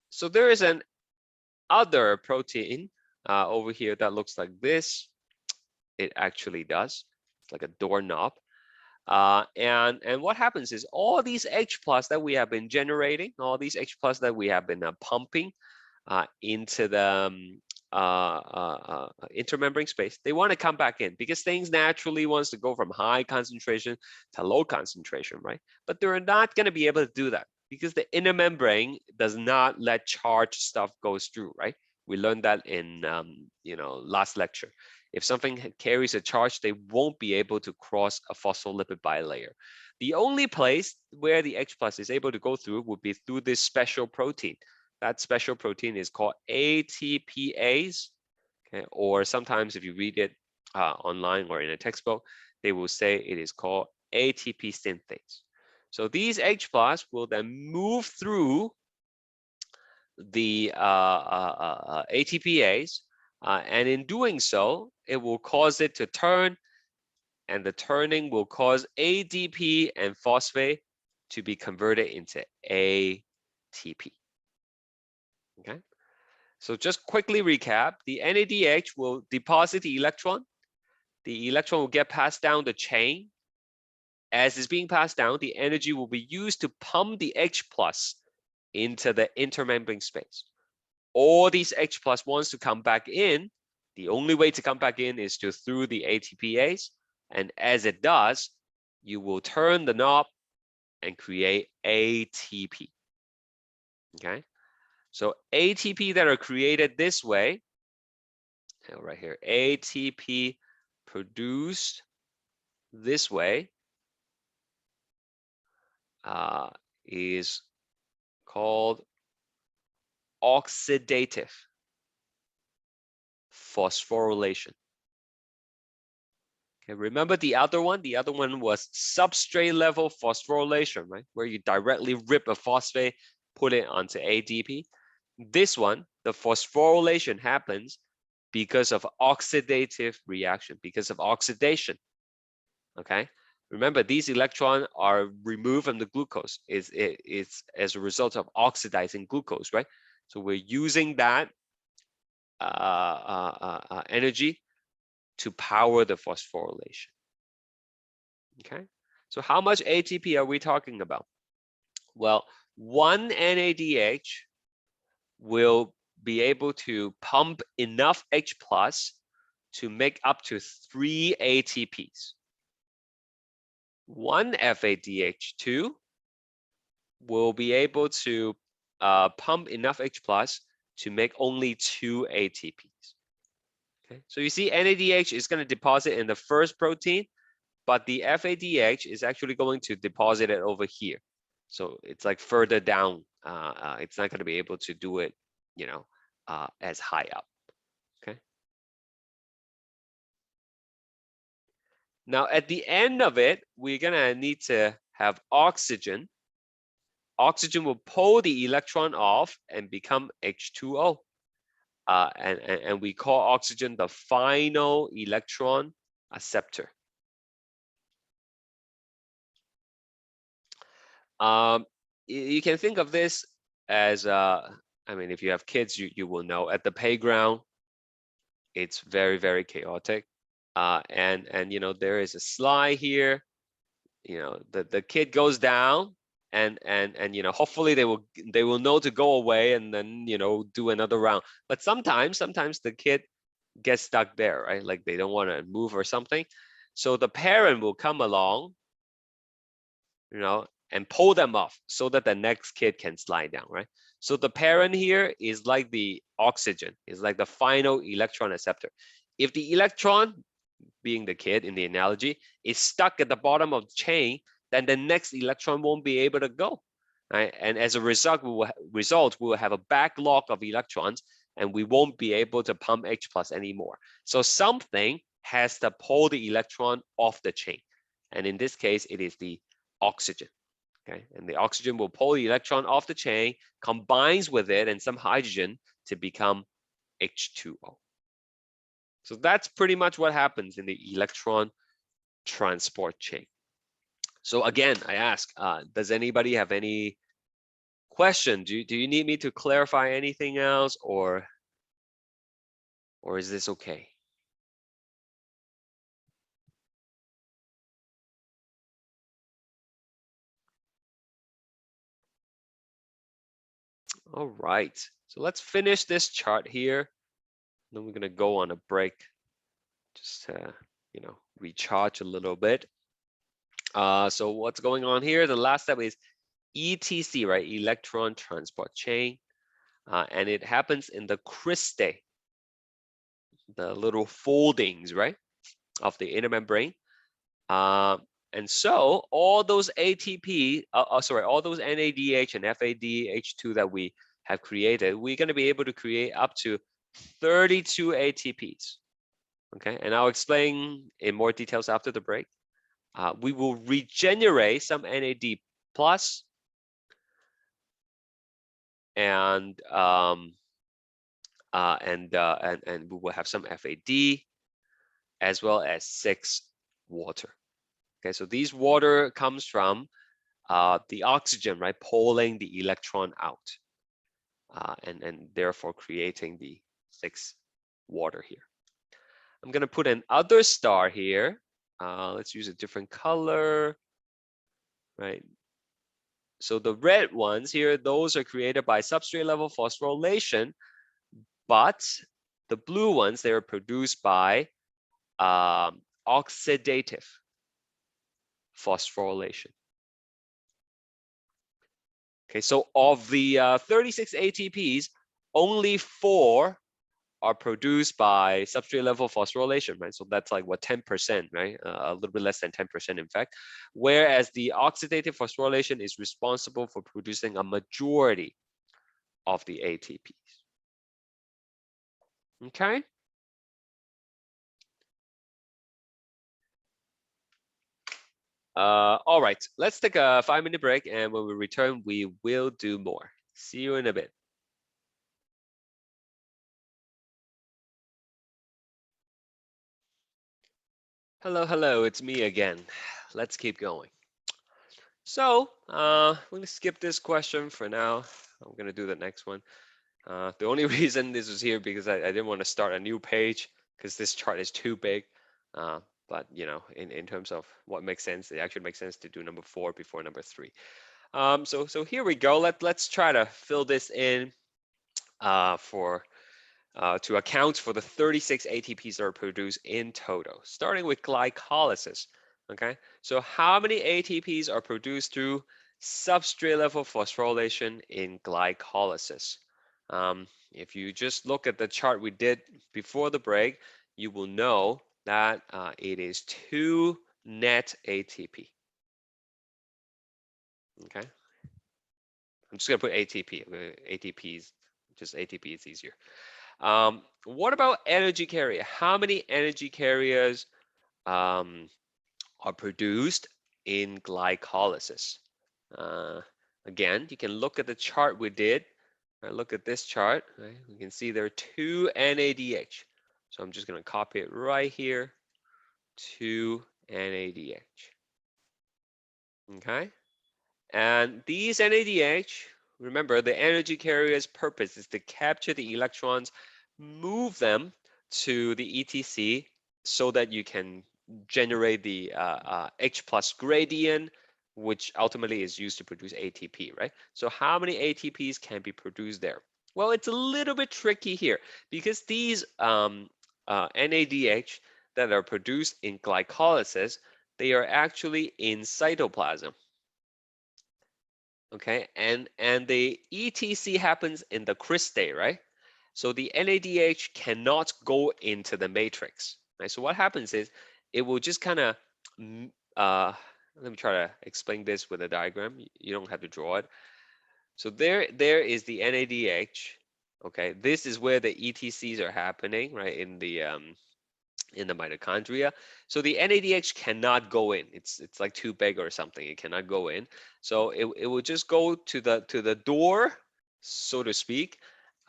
so there is an other protein over here that looks like this. It actually does. It's like a doorknob. And what happens is all these H plus that we have been generating, all these H plus that we have been pumping into the intermembrane space, they want to come back in because things naturally wants to go from high concentration to low concentration, right? But they're not going to be able to do that because the inner membrane does not let charged stuff goes through, right? We learned that in last lecture. If something carries a charge, they won't be able to cross a phospholipid bilayer. The only place where the H plus is able to go through would be through this special protein. That special protein is called ATPase, okay? Or sometimes if you read it online or in a textbook, they will say it is called ATP synthase. So these H plus will then move through the ATPase, and in doing so, it will cause it to turn, and the turning will cause ADP and phosphate to be converted into ATP. Okay, so just quickly recap, the NADH will deposit the electron. The electron will get passed down the chain. As it's being passed down, the energy will be used to pump the H plus into the intermembrane space. All these H plus wants to come back in. The only way to come back in is through the ATPase. And as it does, you will turn the knob and create ATP. Okay, so ATP that are created this way, right here, ATP produced this way is called oxidative phosphorylation. Okay, remember the other one? The other one was substrate level phosphorylation, right? Where you directly rip a phosphate, put it onto ADP. This one, the phosphorylation happens because of oxidative reaction, because of oxidation. Okay, remember these electrons are removed from the glucose. It's as a result of oxidizing glucose, right? So we're using that energy to power the phosphorylation. Okay, so how much ATP are we talking about? Well, one NADH will be able to pump enough H plus to make up to 3 ATPs. One FADH2 will be able to pump enough H plus to make only 2 ATPs. Okay, so you see NADH is going to deposit in the first protein, but the FADH is actually going to deposit it over here. So it's like further down. It's not going to be able to do it, you know, as high up. Okay. Now at the end of it, we're going to need to have oxygen. Oxygen will pull the electron off and become H2O. And we call oxygen the final electron acceptor. You can think of this as, I mean, if you have kids, you will know at the playground, it's very, very chaotic. And you know, there is a slide here. You know, the kid goes down, and you know, hopefully they will know to go away and then, you know, do another round. But sometimes the kid gets stuck there, right? Like they don't want to move or something. So the parent will come along, you know, and pull them off so that the next kid can slide down, right? So the parent here is like the oxygen, is like the final electron acceptor. If the electron, being the kid in the analogy, is stuck at the bottom of the chain, then the next electron won't be able to go, right? And as a result, we will have a backlog of electrons, and we won't be able to pump H plus anymore. So something has to pull the electron off the chain. And in this case, it is the oxygen. Okay, and the oxygen will pull the electron off the chain, combines with it and some hydrogen to become H2O. So that's pretty much what happens in the electron transport chain. So again, I ask, does anybody have any question? Do you need me to clarify anything else, or is this okay? All right, so let's finish this chart here. Then we're gonna go on a break, just to, you know, recharge a little bit. So what's going on here? The last step is ETC, right? Electron transport chain. And it happens in the cristae, the little foldings, right, of the inner membrane. And so all those ATP, all those NADH and FADH2 that we have created, we're going to be able to create up to 32 ATPs. Okay, and I'll explain in more details after the break. We will regenerate some NAD plus, and we will have some FAD, as well as 6 water. Okay, so these water comes from the oxygen, right, pulling the electron out, and therefore creating the 6 water here. I'm gonna put an other star here. Let's use a different color, right? So the red ones here, those are created by substrate level phosphorylation, but the blue ones, they are produced by oxidative phosphorylation. Okay, so of the 36 ATPs, only 4 are produced by substrate level phosphorylation, right? So that's like what, 10%, right? A little bit less than 10%, in fact. Whereas the oxidative phosphorylation is responsible for producing a majority of the ATPs. Okay. All right, let's take a 5-minute break, and when we return, we will do more. See you in a bit. Hello, hello, it's me again. Let's keep going. So, we're gonna skip this question for now. I'm gonna do the next one. The only reason this was here because I didn't want to start a new page because this chart is too big. Uh, but you know, in terms of what makes sense, it actually makes sense to do number 4 before number 3. So here we go. Let's try to fill this in for to account for the 36 ATPs that are produced in total, starting with glycolysis. Okay, so how many ATPs are produced through substrate level phosphorylation in glycolysis? If you just look at the chart we did before the break, you will know that it is 2 net ATP. Okay, I'm just gonna put ATP. ATPs, just ATP is easier. What about energy carrier? How many energy carriers are produced in glycolysis? Uh, Again, you can look at the chart we did. Look at this chart. Right? We can see there are 2 NADH. So I'm just going to copy it right here. 2 NADH. Okay. And these NADH, remember the energy carrier's purpose is to capture the electrons, move them to the ETC so that you can generate the H plus gradient, which ultimately is used to produce ATP, right? So how many ATPs can be produced there? Well, it's a little bit tricky here because these NADH that are produced in glycolysis, they are actually in cytoplasm. Okay, and the ETC happens in the cristae, right? So the NADH cannot go into the matrix, right? So what happens is it will just kind of, let me try to explain this with a diagram. You don't have to draw it. So there is the NADH. Okay, this is where the ETCs are happening, right? In the mitochondria. So the NADH cannot go in. It's like too big or something. It cannot go in. So it will just go to the door, so to speak,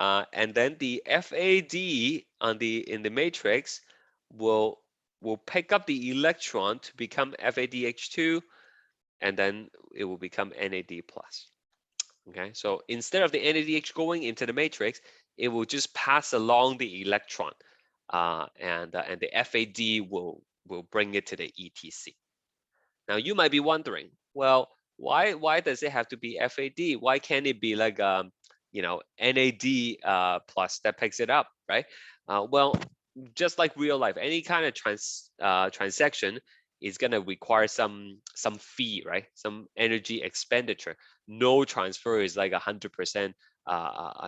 and then the FAD on the in the matrix will will pick up the electron to become FADH2, and then it will become NAD plus. Okay, so instead of the NADH going into the matrix, it will just pass along the electron, and the FAD will bring it to the ETC. Now you might be wondering, well, why does it have to be FAD? Why can't it be like NAD plus that picks it up, right? Well, just like real life, any kind of transaction is gonna require some fee, right? Some energy expenditure. No transfer is like 100%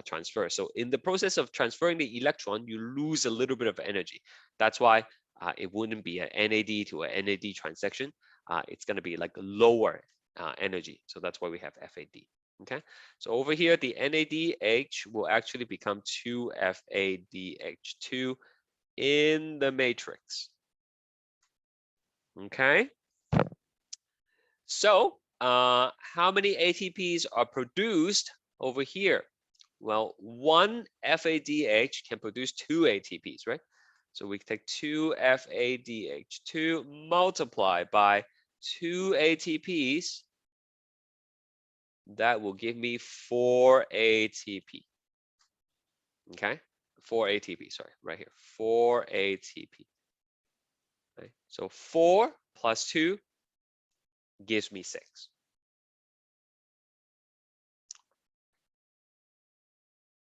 transfer. So in the process of transferring the electron, you lose a little bit of energy. That's why it wouldn't be an NAD to a NAD transaction. It's going to be like lower energy. So that's why we have FAD. Okay. So over here, the NADH will actually become 2FADH2 in the matrix. Okay. So how many ATPs are produced over here? Well, one FADH can produce 2 ATPs, right? So we take 2 FADH2 multiplied by 2 ATPs. That will give me 4 ATP. Okay, 4 ATP, sorry, right here, 4 ATP. Right? So 4 plus 2 gives me 6.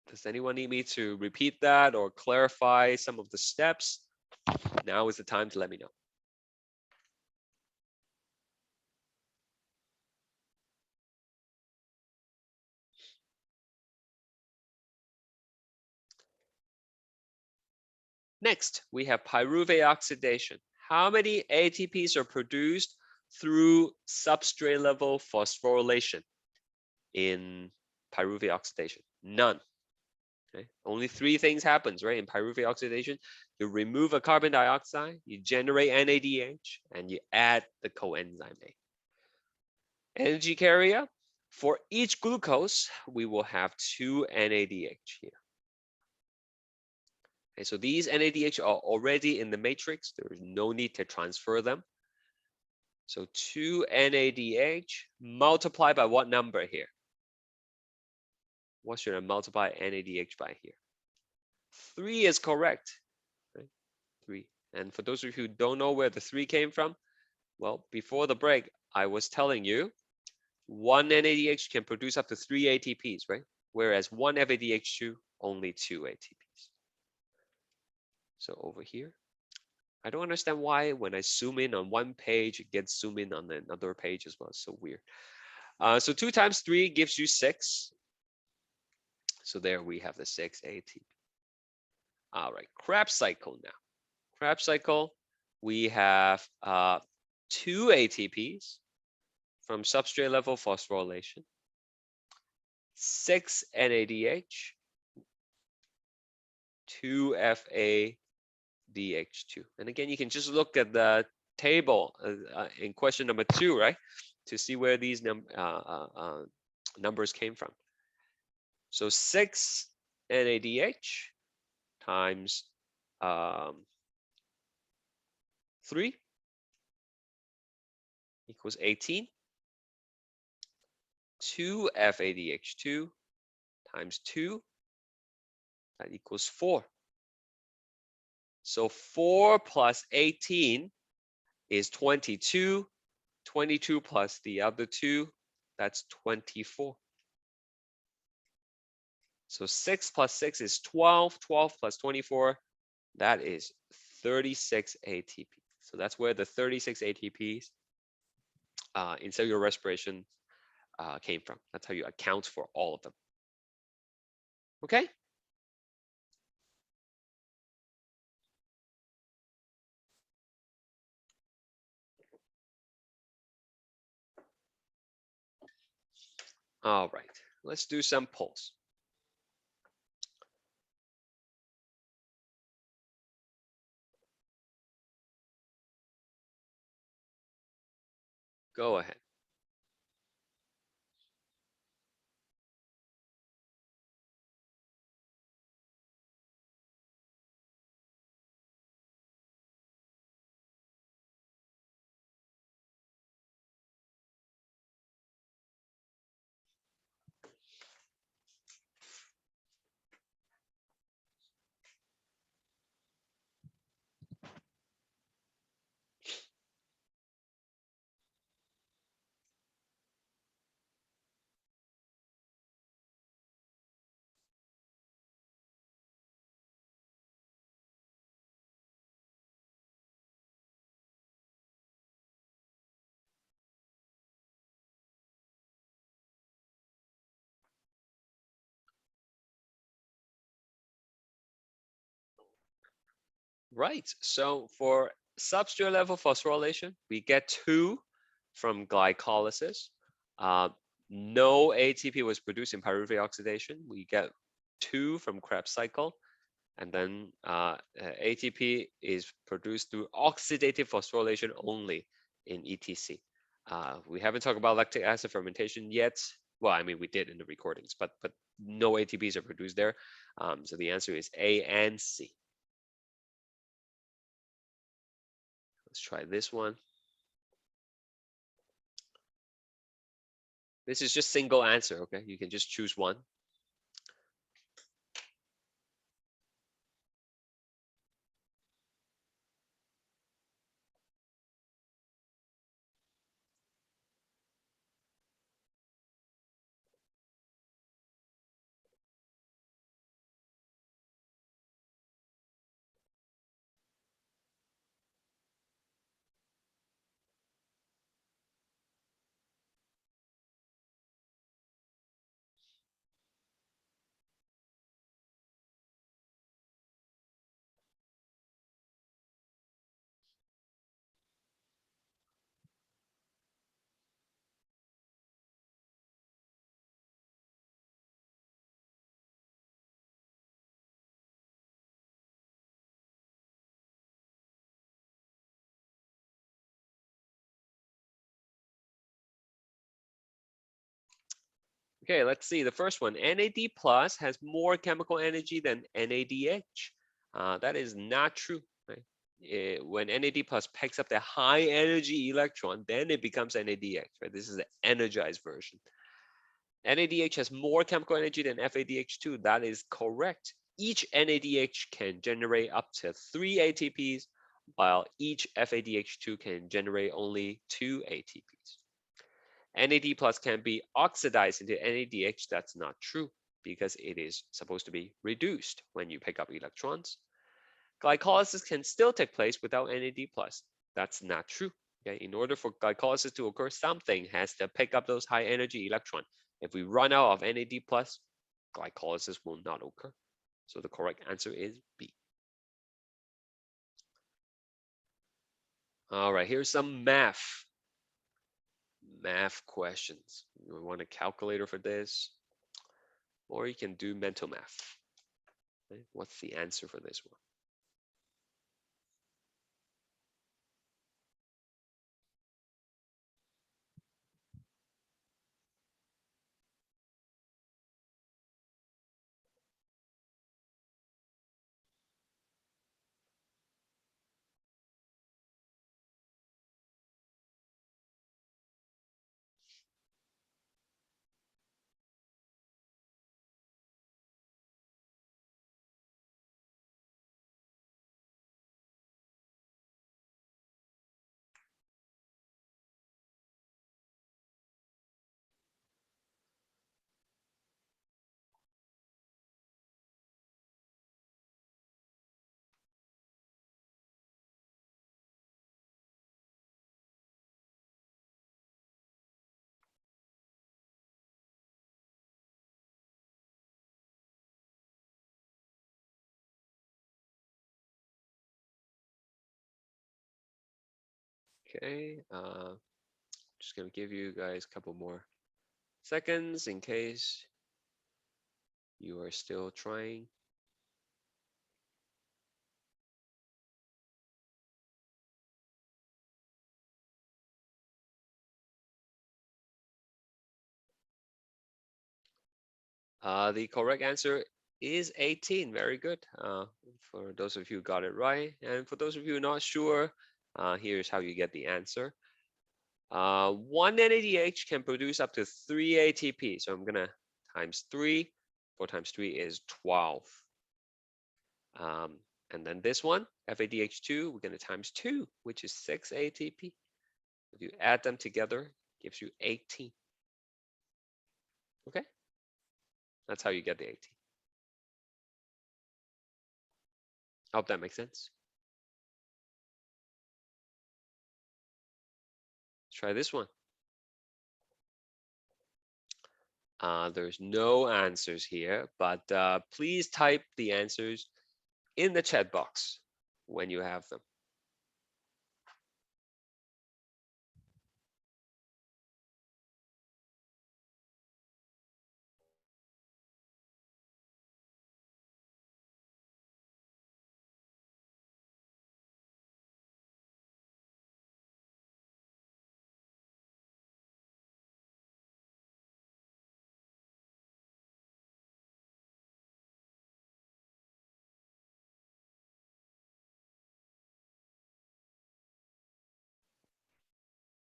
Does anyone need me to repeat that or clarify some of the steps? Now is the time to let me know. Next, we have pyruvate oxidation. How many ATPs are produced through substrate level phosphorylation in pyruvate oxidation? None. Okay? Only 3 things happens, right? In pyruvate oxidation, you remove a carbon dioxide, you generate NADH, and you add the coenzyme A. Energy carrier, for each glucose, we will have 2 NADH here. Okay, so these NADH are already in the matrix. There is no need to transfer them. So 2 NADH multiplied by what number here? What should I multiply NADH by here? 3 is correct. Right? 3. And for those of you who don't know where the 3 came from, well, before the break, I was telling you 1 NADH can produce up to 3 ATPs, right? Whereas 1 FADH2, only 2 ATPs. So over here, I don't understand why when I zoom in on one page, it gets zoomed in on another page as well. It's so weird. So 2 times 3 gives you 6. So there we have the 6 ATP. All right, Krebs cycle now. Krebs cycle, we have 2 ATPs from substrate level phosphorylation, 6 NADH, 2 FADH2. And again, you can just look at the table in question number 2, right, to see where these numbers came from. So 6 NADH times 3 equals 18. 2 FADH2 times 2, that equals 4. So 4 plus 18 is 22. 22 plus the other 2, that's 24. So 6 plus 6 is 12. 12 plus 24, that is 36 ATP. So that's where the 36 ATPs in cellular respiration came from. That's how you account for all of them. Okay? All right, let's do some polls. Go ahead. Right, so for substrate level phosphorylation, we get 2 from glycolysis. No ATP was produced in pyruvate oxidation. We get 2 from Krebs cycle. And then ATP is produced through oxidative phosphorylation only in ETC. We haven't talked about lactic acid fermentation yet. Well, I mean, we did in the recordings, but no ATPs are produced there. So the answer is A and C. Let's try this one. This is just single answer, okay? You can just choose one. Okay, let's see the first one. NAD plus has more chemical energy than NADH. That is not true. Right? When NAD plus picks up the high energy electron, then it becomes NADH. Right? This is the energized version. NADH has more chemical energy than FADH2. That is correct. Each NADH can generate up to 3 ATPs, while each FADH2 can generate only 2 ATPs. NAD plus can be oxidized into NADH. That's not true because it is supposed to be reduced when you pick up electrons. Glycolysis can still take place without NAD plus. That's not true. Okay? In order for glycolysis to occur, something has to pick up those high energy electrons. If we run out of NAD plus, glycolysis will not occur. So the correct answer is B. All right, here's some math questions. You want a calculator for this, or you can do mental math. Okay? What's the answer for this one? Okay, just gonna give you guys a couple more seconds in case you are still trying. The correct answer is 18. Very good. For those of you who got it right, and for those of you not sure, here's how you get the answer. 1 NADH can produce up to 3 ATP. So I'm gonna times 3. 4 times 3 is 12. And then this one, FADH2, we're gonna times 2, which is 6 ATP. If you add them together, it gives you 18. Okay, that's how you get the 18. I hope that makes sense. Let's try this one. There's no answers here, but please type the answers in the chat box when you have them.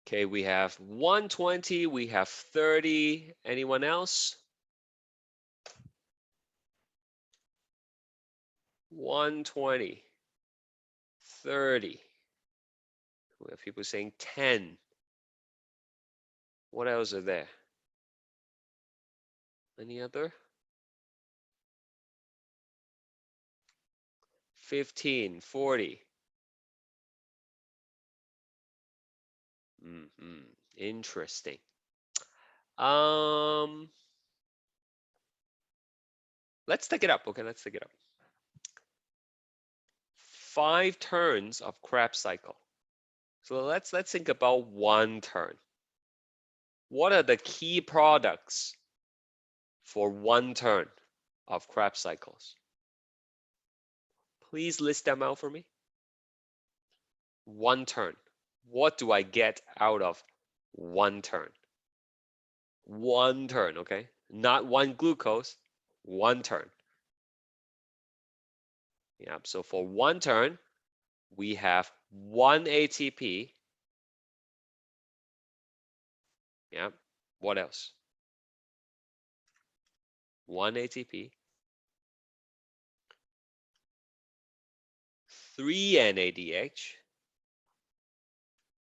Okay, we have 120, we have 30. Anyone else? 120, 30. We have people saying 10. What else are there? Any other? 15, 40. Interesting. Let's take it up. Okay, let's take it up. 5 turns of Krebs cycle. So let's think about 1 turn. What are the key products for 1 turn of Krebs cycles? Please list them out for me. 1 turn. What do I get out of 1 turn? 1 turn, okay? Not 1 glucose, 1 turn. Yeah, so for one turn, we have 1 ATP. Yeah, what else? 1 ATP, 3 NADH,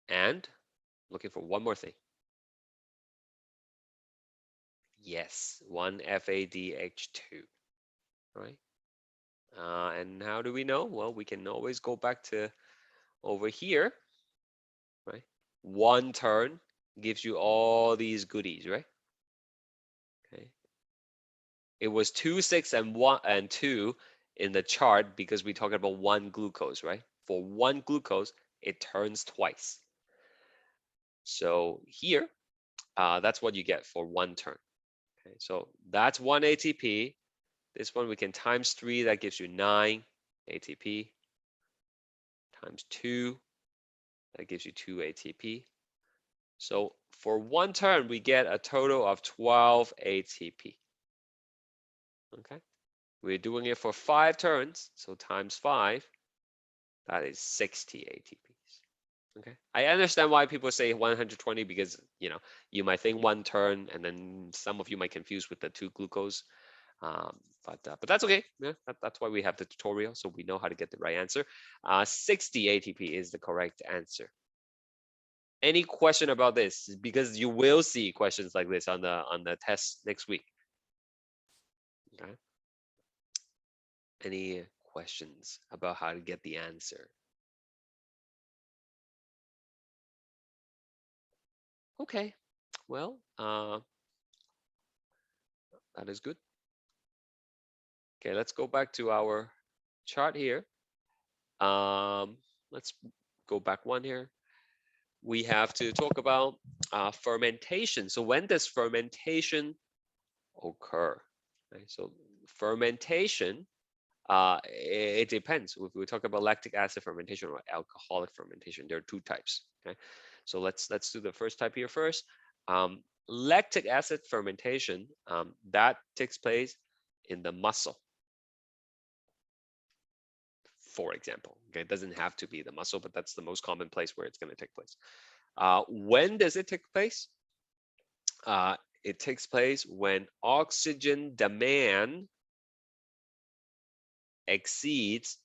and looking for one more thing. Yes, 1 FADH2, right? And how do we know? Well, we can always go back to over here, right? One turn gives you all these goodies, right? Okay. It was 2, 6, and 1 and 2 in the chart because we talked about one glucose, right? For one glucose, it turns twice. So here, that's what you get for one turn. Okay, so that's 1 ATP. This one we can times 3, that gives you 9 ATP, times 2, that gives you 2 ATP. So for one turn, we get a total of 12 ATP. Okay, we're doing it for 5 turns, so times 5, that is 60 ATPs. Okay, I understand why people say 120 because you might think one turn, and then some of you might confuse with the 2 glucose. But that's okay. Yeah, that's why we have the tutorial, so we know how to get the right answer. 60 ATP is the correct answer. Any question about this? Because you will see questions like this on the test next week. Okay. Any questions about how to get the answer? Okay. Well, that is good. Okay, let's go back to our chart here. Let's go back one here. We have to talk about fermentation. So when does fermentation occur? Okay, so fermentation, it depends. If we talk about lactic acid fermentation or alcoholic fermentation, there are 2 types. Okay, so let's do the first type here first. Lactic acid fermentation, that takes place in the muscle, for example. Okay, it doesn't have to be the muscle, but that's the most common place where it's going to take place. When does it take place? It takes place when oxygen demand exceeds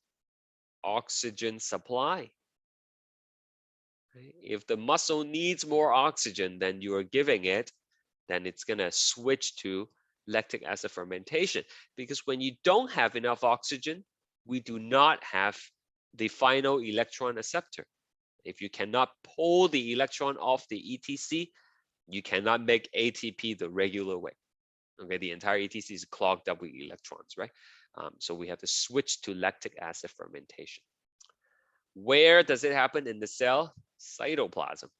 oxygen supply. If the muscle needs more oxygen than you are giving it, then it's going to switch to lactic acid fermentation. Because when you don't have enough oxygen, we do not have the final electron acceptor. If you cannot pull the electron off the ETC, you cannot make ATP the regular way. Okay, the entire ETC is clogged up with electrons, right? So we have to switch to lactic acid fermentation. Where does it happen in the cell? Cytoplasm.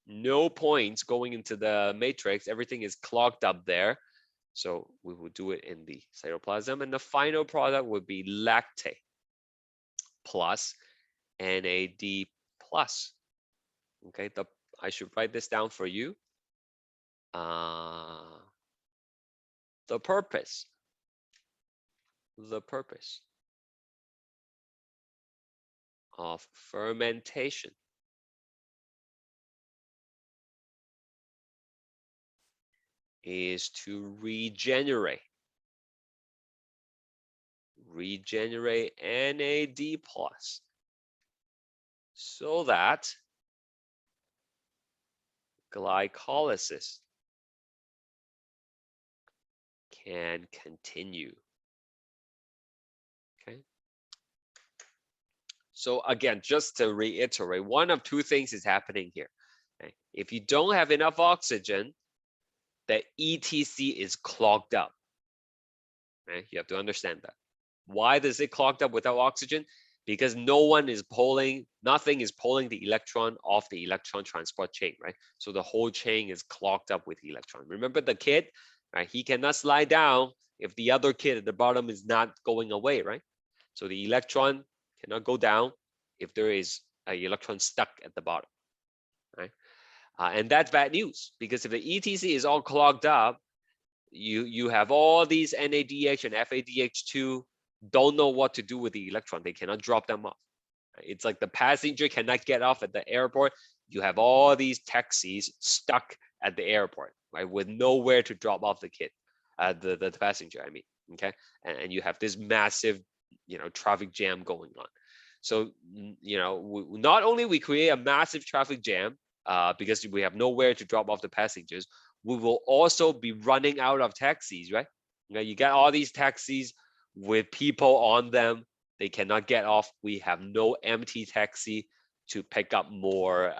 No points going into the matrix. Everything is clogged up there. So we will do it in the cytoplasm. And the final product would be lactate plus NAD plus. Okay, I should write this down for you. The purpose of fermentation is to regenerate NAD plus so that glycolysis can continue. Okay. So again, just to reiterate, one of 2 things is happening here. Okay. If you don't have enough oxygen, the ETC is clogged up. Okay. You have to understand that. Why does it clogged up without oxygen? Because nothing is pulling the electron off the electron transport chain, right? So the whole chain is clogged up with electron. Remember the kid, right? He cannot slide down if the other kid at the bottom is not going away, right? So the electron cannot go down if there is an electron stuck at the bottom, right? And that's bad news because if the ETC is all clogged up, you have all these NADH and FADH2 don't know what to do with the electron. They cannot drop them off. It's like the passenger cannot get off at the airport. You have all these taxis stuck at the airport, right, with nowhere to drop off the kid, the passenger. I mean, okay, and you have this massive, traffic jam going on. So, not only we create a massive traffic jam because we have nowhere to drop off the passengers, we will also be running out of taxis, right? You got all these taxis with people on them. They cannot get off. We have no empty taxi to pick up more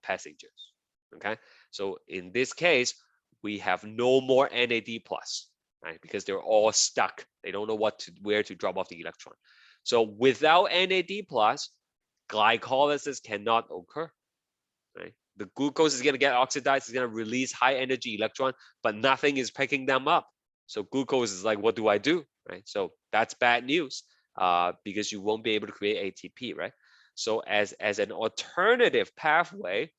passengers. Okay, so in this case, we have no more NAD plus, right? Because they're all stuck. They don't know where to drop off the electron. So without NAD plus, glycolysis cannot occur, right? The glucose is going to get oxidized. It's going to release high energy electron, but nothing is picking them up. So glucose is like, what do I do, right? So that's bad news because you won't be able to create ATP, right? So as an alternative pathway,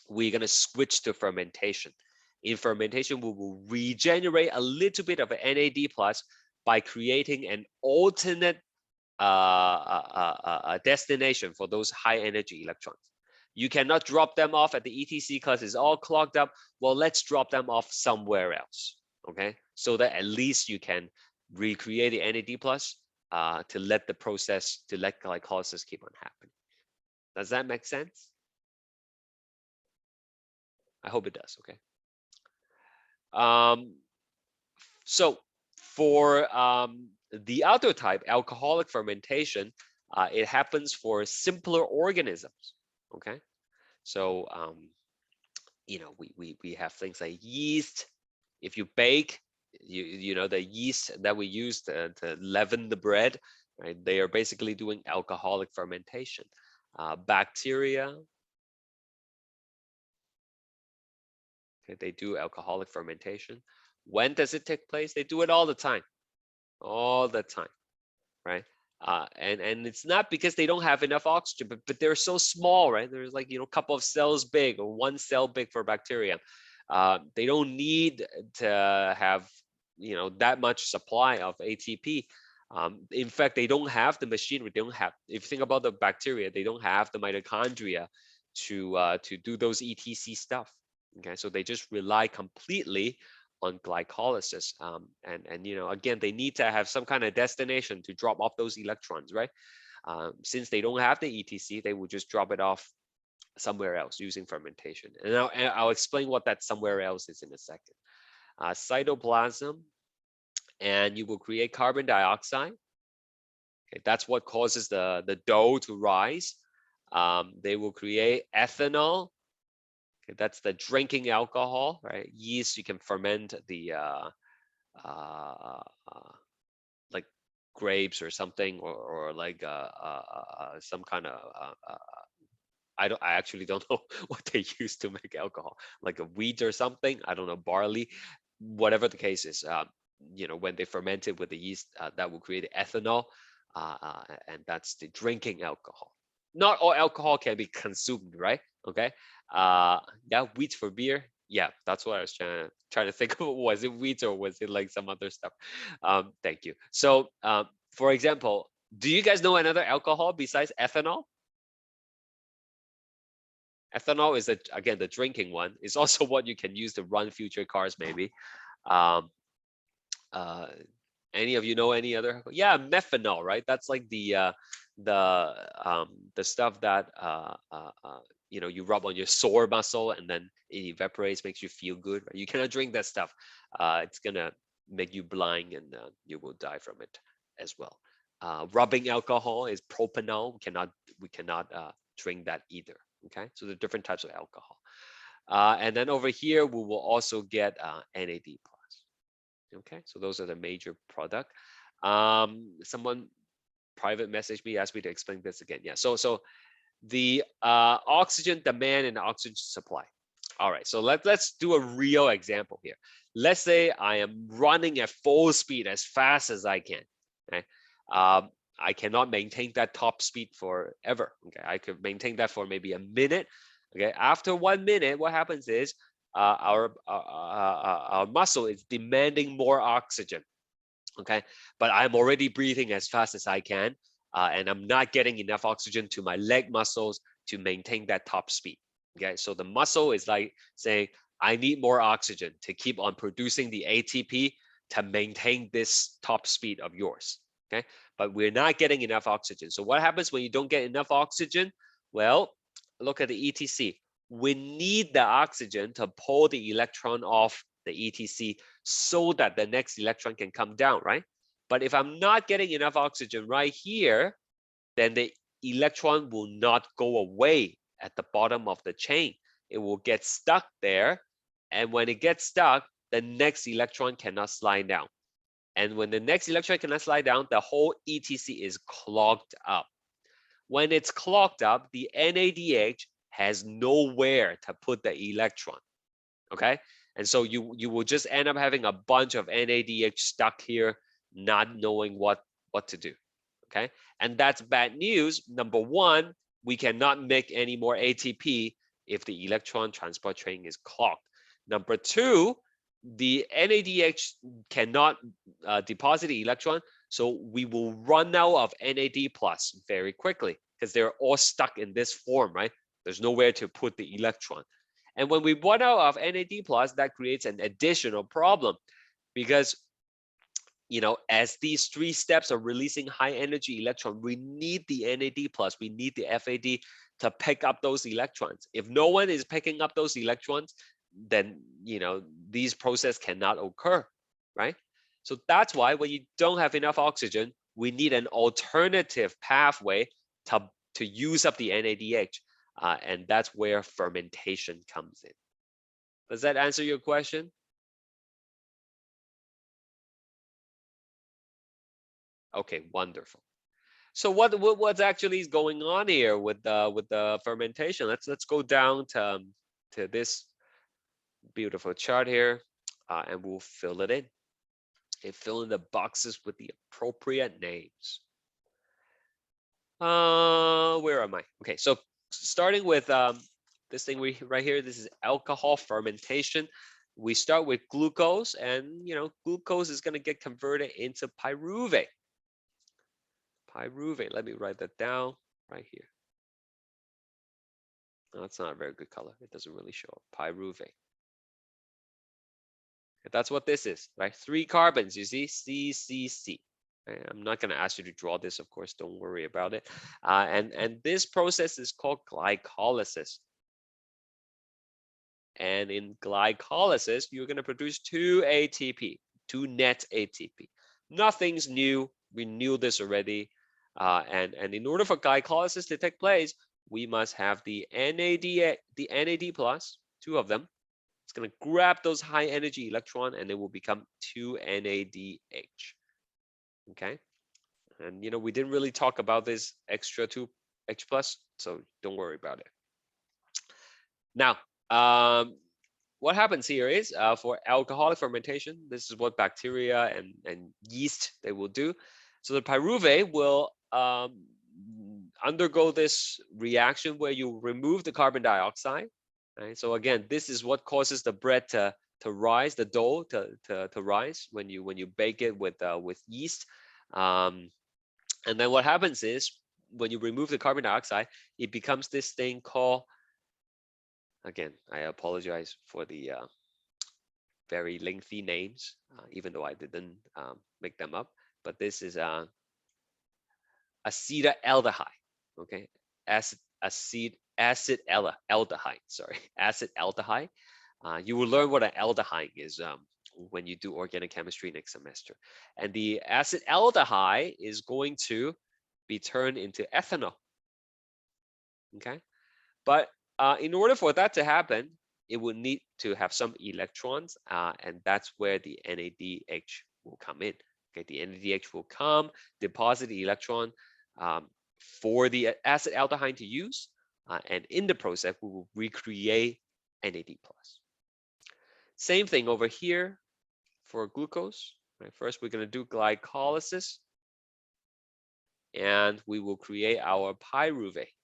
we're going to switch to fermentation. In fermentation, we will regenerate a little bit of an NAD plus by creating an alternate destination for those high energy electrons. You cannot drop them off at the ETC because it's all clogged up. Well, let's drop them off somewhere else, okay? So that at least you can recreate the NAD plus to let glycolysis keep on happening. Does that make sense? I hope it does, okay? So for the other type, alcoholic fermentation, it happens for simpler organisms, okay? So, we have things like yeast. If you bake, the yeast that we use to leaven the bread, right? They are basically doing alcoholic fermentation. Bacteria, okay, they do alcoholic fermentation. When does it take place? They do it all the time, right? And it's not because they don't have enough oxygen, but they're so small, right? There's like, a couple of cells big or one cell big for bacteria. They don't need to have, that much supply of ATP. In fact, they don't have the machinery. They don't have, if you think about the bacteria, they don't have the mitochondria to do those ETC stuff. Okay, so they just rely completely on glycolysis. And again, they need to have some kind of destination to drop off those electrons, right? Since they don't have the ETC, they will just drop it off somewhere else using fermentation. And I'll explain what that somewhere else is in a second. Cytoplasm, and you will create carbon dioxide. Okay, that's what causes the dough to rise. They will create ethanol. Okay, that's the drinking alcohol, right? Yeast, you can ferment the like grapes or something, or like some kind of I actually don't know what they use to make alcohol, like a wheat or something. I don't know, barley, whatever the case is. When they ferment it with the yeast, that will create ethanol, and that's the drinking alcohol. Not all alcohol can be consumed, right? Okay. Yeah, wheat for beer. Yeah, that's what I was trying to think of. Was it wheat or was it like some other stuff? Thank you. So, for example, do you guys know another alcohol besides ethanol? Ethanol is, again, the drinking one. It's also what you can use to run future cars, maybe. Um, any of you know any other? Yeah, methanol, right? That's like the stuff that you rub on your sore muscle and then it evaporates, makes you feel good. Right? You cannot drink that stuff. It's gonna make you blind and you will die from it as well. Rubbing alcohol is propanol. We cannot drink that either. Okay, so the different types of alcohol. And then over here, we will also get NAD plus. Okay, so those are the major product. Someone private messaged me, asked me to explain this again. Yeah, so the oxygen demand and oxygen supply. All right, so let's do a real example here. Let's say I am running at full speed as fast as I can. Okay, I cannot maintain that top speed forever. Okay, I could maintain that for maybe a minute. Okay, after 1 minute, what happens is our muscle is demanding more oxygen. okay? But I'm already breathing as fast as I can, and I'm not getting enough oxygen to my leg muscles to maintain that top speed, okay? So the muscle is like saying, I need more oxygen to keep on producing the ATP to maintain this top speed of yours, okay? But we're not getting enough oxygen. So what happens when you don't get enough oxygen? Well, look at the ETC. We need the oxygen to pull the electron off the ETC so that the next electron can come down, right? But if I'm not getting enough oxygen right here, then the electron will not go away at the bottom of the chain. It will get stuck there. And when it gets stuck, the next electron cannot slide down. And when the next electron cannot slide down, the whole ETC is clogged up. When it's clogged up, the NADH has nowhere to put the electron, okay? And so you will just end up having a bunch of NADH stuck here, not knowing what to do, okay? And that's bad news. Number one, we cannot make any more ATP if the electron transport chain is clogged. Number two, the NADH cannot deposit the electron, so we will run out of NAD plus very quickly because they're all stuck in this form, right? There's nowhere to put the electron. And when we run out of NAD plus, that creates an additional problem because, you know, as these three steps are releasing high energy electron, we need the NAD plus, we need the FAD to pick up those electrons. If no one is picking up those electrons, then, you know, these processes cannot occur, right? So that's why when you don't have enough oxygen, we need an alternative pathway to use up the NADH. And that's where fermentation comes in. Does that answer your question? Okay, wonderful. So what's actually going on here with the fermentation? Let's go down to this beautiful chart here, and we'll fill it in. And fill in the boxes with the appropriate names. Where am I? Okay, so starting with this thing right here, this is alcohol fermentation. We start with glucose, and you know, glucose is going to get converted into pyruvate. Pyruvate, let me write that down right here. No, it's not a very good color. It doesn't really show up. Pyruvate. That's what this is, right? 3 carbons, you see, CCC. Right? I'm not going to ask you to draw this, of course, don't worry about it. And this process is called glycolysis. And in glycolysis, you're going to produce 2 ATP, 2 net ATP. Nothing's new. We knew this already. And in order for glycolysis to take place, we must have the NAD plus, 2 of them. It's going to grab those high energy electron and it will become 2 NADH. Okay. And, you know, we didn't really talk about this extra 2H plus, so don't worry about it. Now, what happens here is for alcoholic fermentation, this is what bacteria and yeast, they will do. So the pyruvate will undergo this reaction where you remove the carbon dioxide. Right? So again, this is what causes the bread to rise, the dough to rise when you bake it with yeast. And then what happens is when you remove the carbon dioxide, it becomes this thing called, again, I apologize for the very lengthy names, even though I didn't make them up. But this is acetaldehyde. Okay, acid aldehyde. Sorry, acid aldehyde. You will learn what an aldehyde is when you do organic chemistry next semester. And the acid aldehyde is going to be turned into ethanol. Okay, but in order for that to happen, it will need to have some electrons, and that's where the NADH will come in. Okay, the NADH will come, deposit the electron for the acid aldehyde to use, and in the process, we will recreate NAD+. Same thing over here for glucose. Right? First, we're going to do glycolysis, and we will create our pyruvate.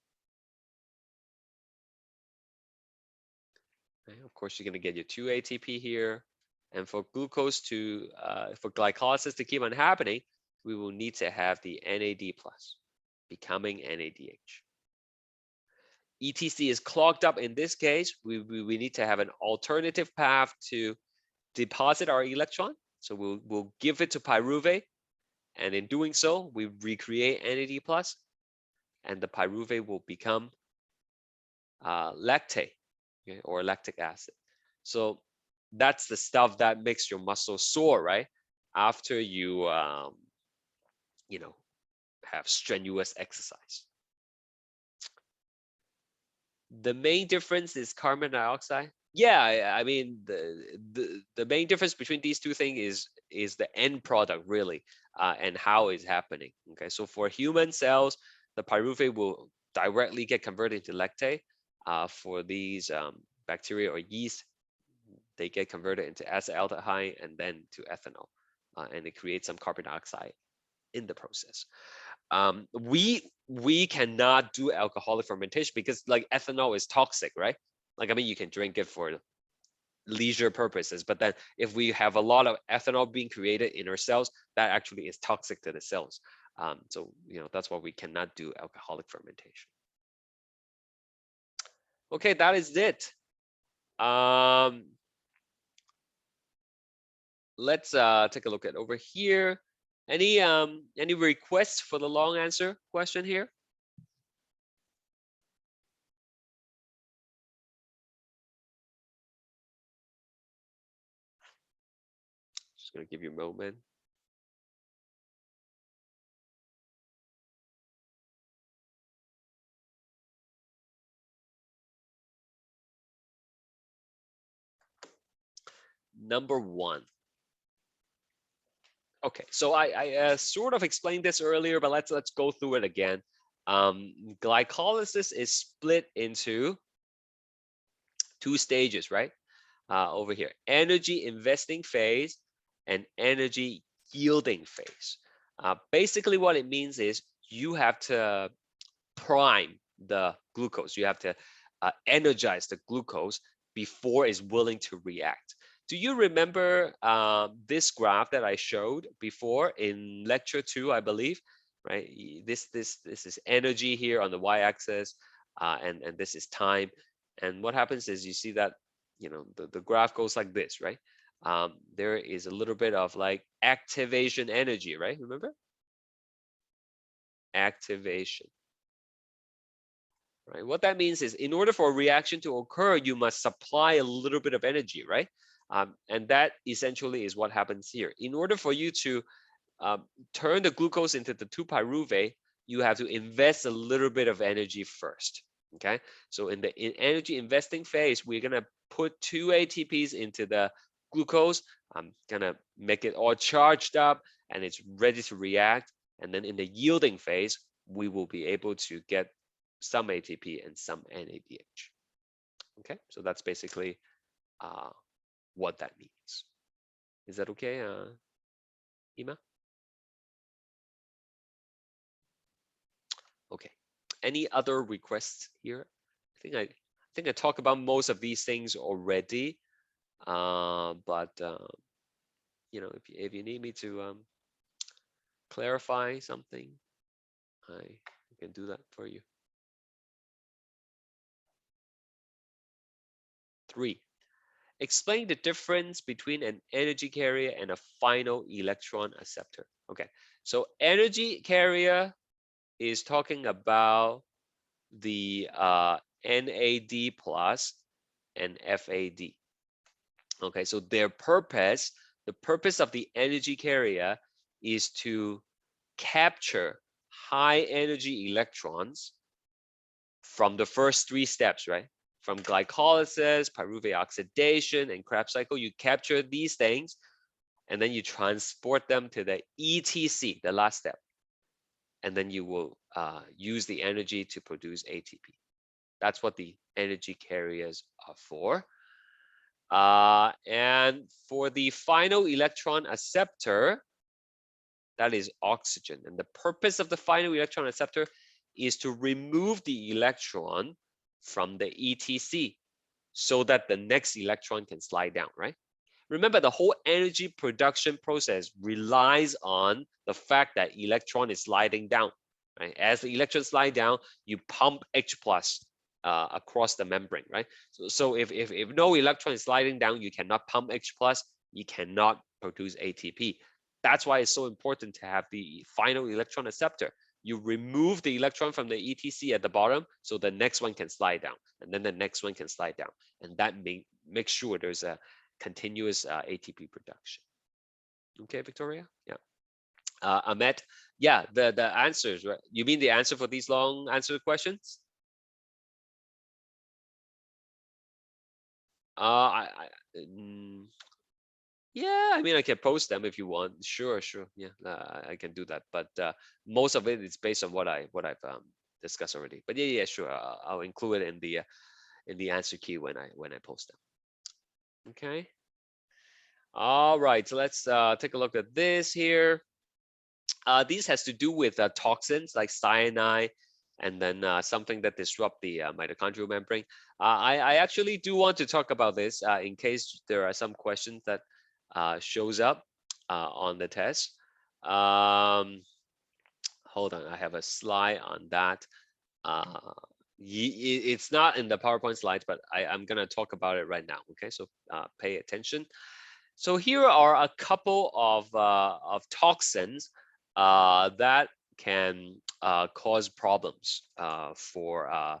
Of course, you're going to get your 2 ATP here, And for glucose for glycolysis to keep on happening, we will need to have the NAD plus becoming NADH. ETC is clogged up in this case. We need to have an alternative path to deposit our electron. So we'll give it to pyruvate. And in doing so, we recreate NAD plus, and the pyruvate will become lactate, okay, or lactic acid. So that's the stuff that makes your muscle sore, right? After you, have strenuous exercise. The main difference is carbon dioxide. Yeah, I mean the main difference between these two things is the end product really, and how it's happening. Okay, so for human cells, the pyruvate will directly get converted to lactate. For these bacteria or yeast, they get converted into acetaldehyde and then to ethanol, and it creates some carbon dioxide in the process. We cannot do alcoholic fermentation because like ethanol is toxic, right? Like, I mean, you can drink it for leisure purposes, but then if we have a lot of ethanol being created in our cells, that actually is toxic to the cells. So that's why we cannot do alcoholic fermentation. Okay, that is it. Let's take a look at over here. Any requests for the long answer question here? Just gonna give you a moment. Number one. Okay, so I sort of explained this earlier, but let's go through it again. Glycolysis is split into two stages, right? Over here, energy investing phase and energy yielding phase. Basically, what it means is you have to prime the glucose. You have to energize the glucose before it's willing to react. Do you remember this graph that I showed before in lecture 2, I believe, right? This is energy here on the y-axis, and this is time. And what happens is you see that the graph goes like this, right? There is a little bit of like activation energy, right? Remember? Activation. Right? What that means is in order for a reaction to occur, you must supply a little bit of energy, right? And that essentially is what happens here. In order for you to turn the glucose into the 2-pyruvate, you have to invest a little bit of energy first. Okay, so in the energy investing phase, we're gonna put 2 ATPs into the glucose. I'm gonna make it all charged up and it's ready to react. And then in the yielding phase, we will be able to get some ATP and some NADH. Okay, so that's basically what that means. Is that okay, Ima? Okay. Any other requests here? I think I talked about most of these things already, but if you need me to clarify something, I can do that for you. 3. Explain the difference between an energy carrier and a final electron acceptor. Okay, so energy carrier is talking about the NAD plus and FAD. Okay, so the purpose of the energy carrier is to capture high energy electrons from the first 3 steps, right? From glycolysis, pyruvate oxidation, and Krebs cycle, you capture these things, and then you transport them to the ETC, the last step. And then you will use the energy to produce ATP. That's what the energy carriers are for. And for the final electron acceptor, that is oxygen. And the purpose of the final electron acceptor is to remove the electron from the ETC so that the next electron can slide down, right? Remember, the whole energy production process relies on the fact that electron is sliding down. Right? As the electron slide down, you pump H plus across the membrane, right? So if no electron is sliding down, you cannot pump H plus, you cannot produce ATP. That's why it's so important to have the final electron acceptor. You remove the electron from the ETC at the bottom, so the next one can slide down, and then the next one can slide down, and that makes sure there's a continuous ATP production. Okay, Victoria? Yeah. Ahmed, yeah, the answers, right? You mean the answer for these long answer questions? Yeah, I mean, I can post them if you want. Sure. Yeah, I can do that. But most of it is based on what I've discussed already. But yeah, sure. I'll include it in the answer key when I post them. Okay. All right. So let's take a look at this here. These has to do with toxins like cyanide, and then something that disrupt the mitochondrial membrane. I actually do want to talk about this in case there are some questions that shows up on the test. Hold on, I have a slide on that. It's not in the PowerPoint slides, but I'm gonna talk about it right now. Okay, so pay attention. So here are a couple of toxins that can cause problems for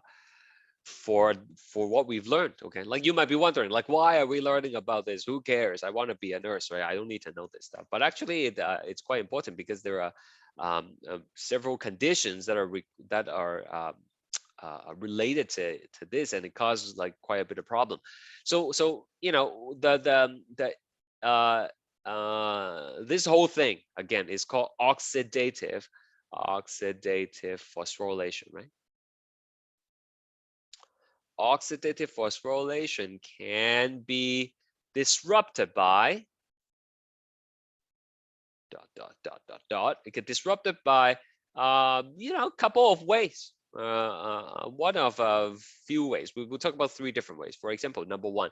what we've learned. Okay, like you might be wondering, like, why are we learning about this? Who cares? I want to be a nurse, right? I don't need to know this stuff. But actually, it's quite important because there are several conditions that are related to this, and it causes like quite a bit of problem. So you know, this whole thing again is called oxidative phosphorylation, right? Oxidative phosphorylation can be disrupted by it can disrupted by you know, a couple of ways. One of a few ways. We will talk about 3 different ways. For example, number 1,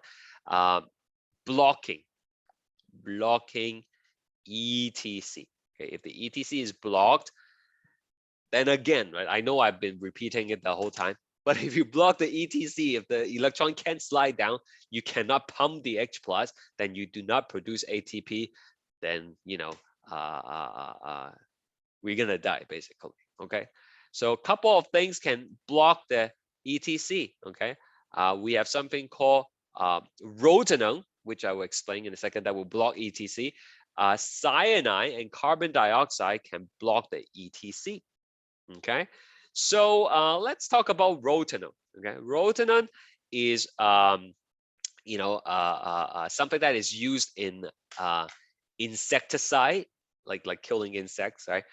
blocking ETC. Okay, if the ETC is blocked, then again, right? I know I've been repeating it the whole time, but if you block the ETC, if the electron can't slide down, you cannot pump the H plus, then you do not produce ATP. Then you know, we're gonna die basically. Okay, so a couple of things can block the ETC. Okay, we have something called rotenone, which I will explain in a second, that will block ETC. Cyanide and carbon dioxide can block the ETC. Okay, so let's talk about rotenone. Okay, rotenone is you know, something that is used in insecticide, like killing insects, right?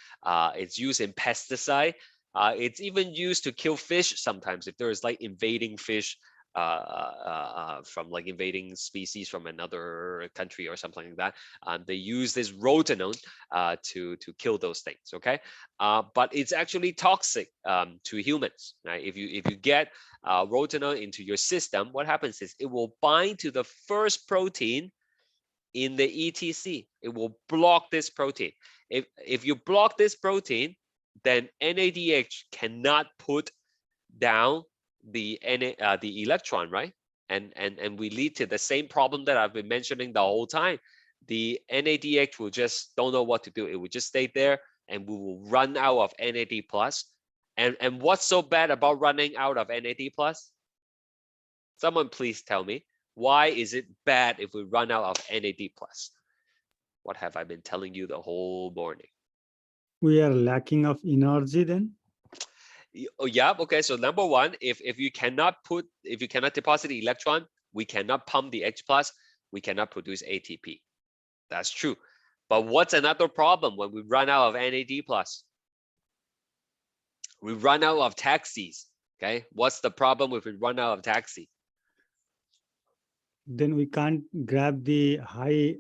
It's used in pesticide. It's even used to kill fish sometimes if there is like invading fish from like invading species from another country or something like that. They use this rotenone to kill those things. Okay, but it's actually toxic to humans. Right? If you get rotenone into your system, what happens is it will bind to the first protein in the ETC. It will block this protein. If you block this protein, then NADH cannot put down the electron, right? And we lead to the same problem that I've been mentioning the whole time. The NADH will just don't know what to do. It will just stay there, and we will run out of NAD plus. And what's so bad about running out of NAD plus? Someone please tell me, why is it bad if we run out of NAD plus? What have I been telling you the whole morning? We are lacking of energy then? Oh, yeah, okay, so number 1, if you cannot deposit the electron, we cannot pump the H plus, we cannot produce ATP. That's true. But what's another problem when we run out of NAD plus? We run out of taxis. Okay, what's the problem if we run out of taxi? Then we can't grab the high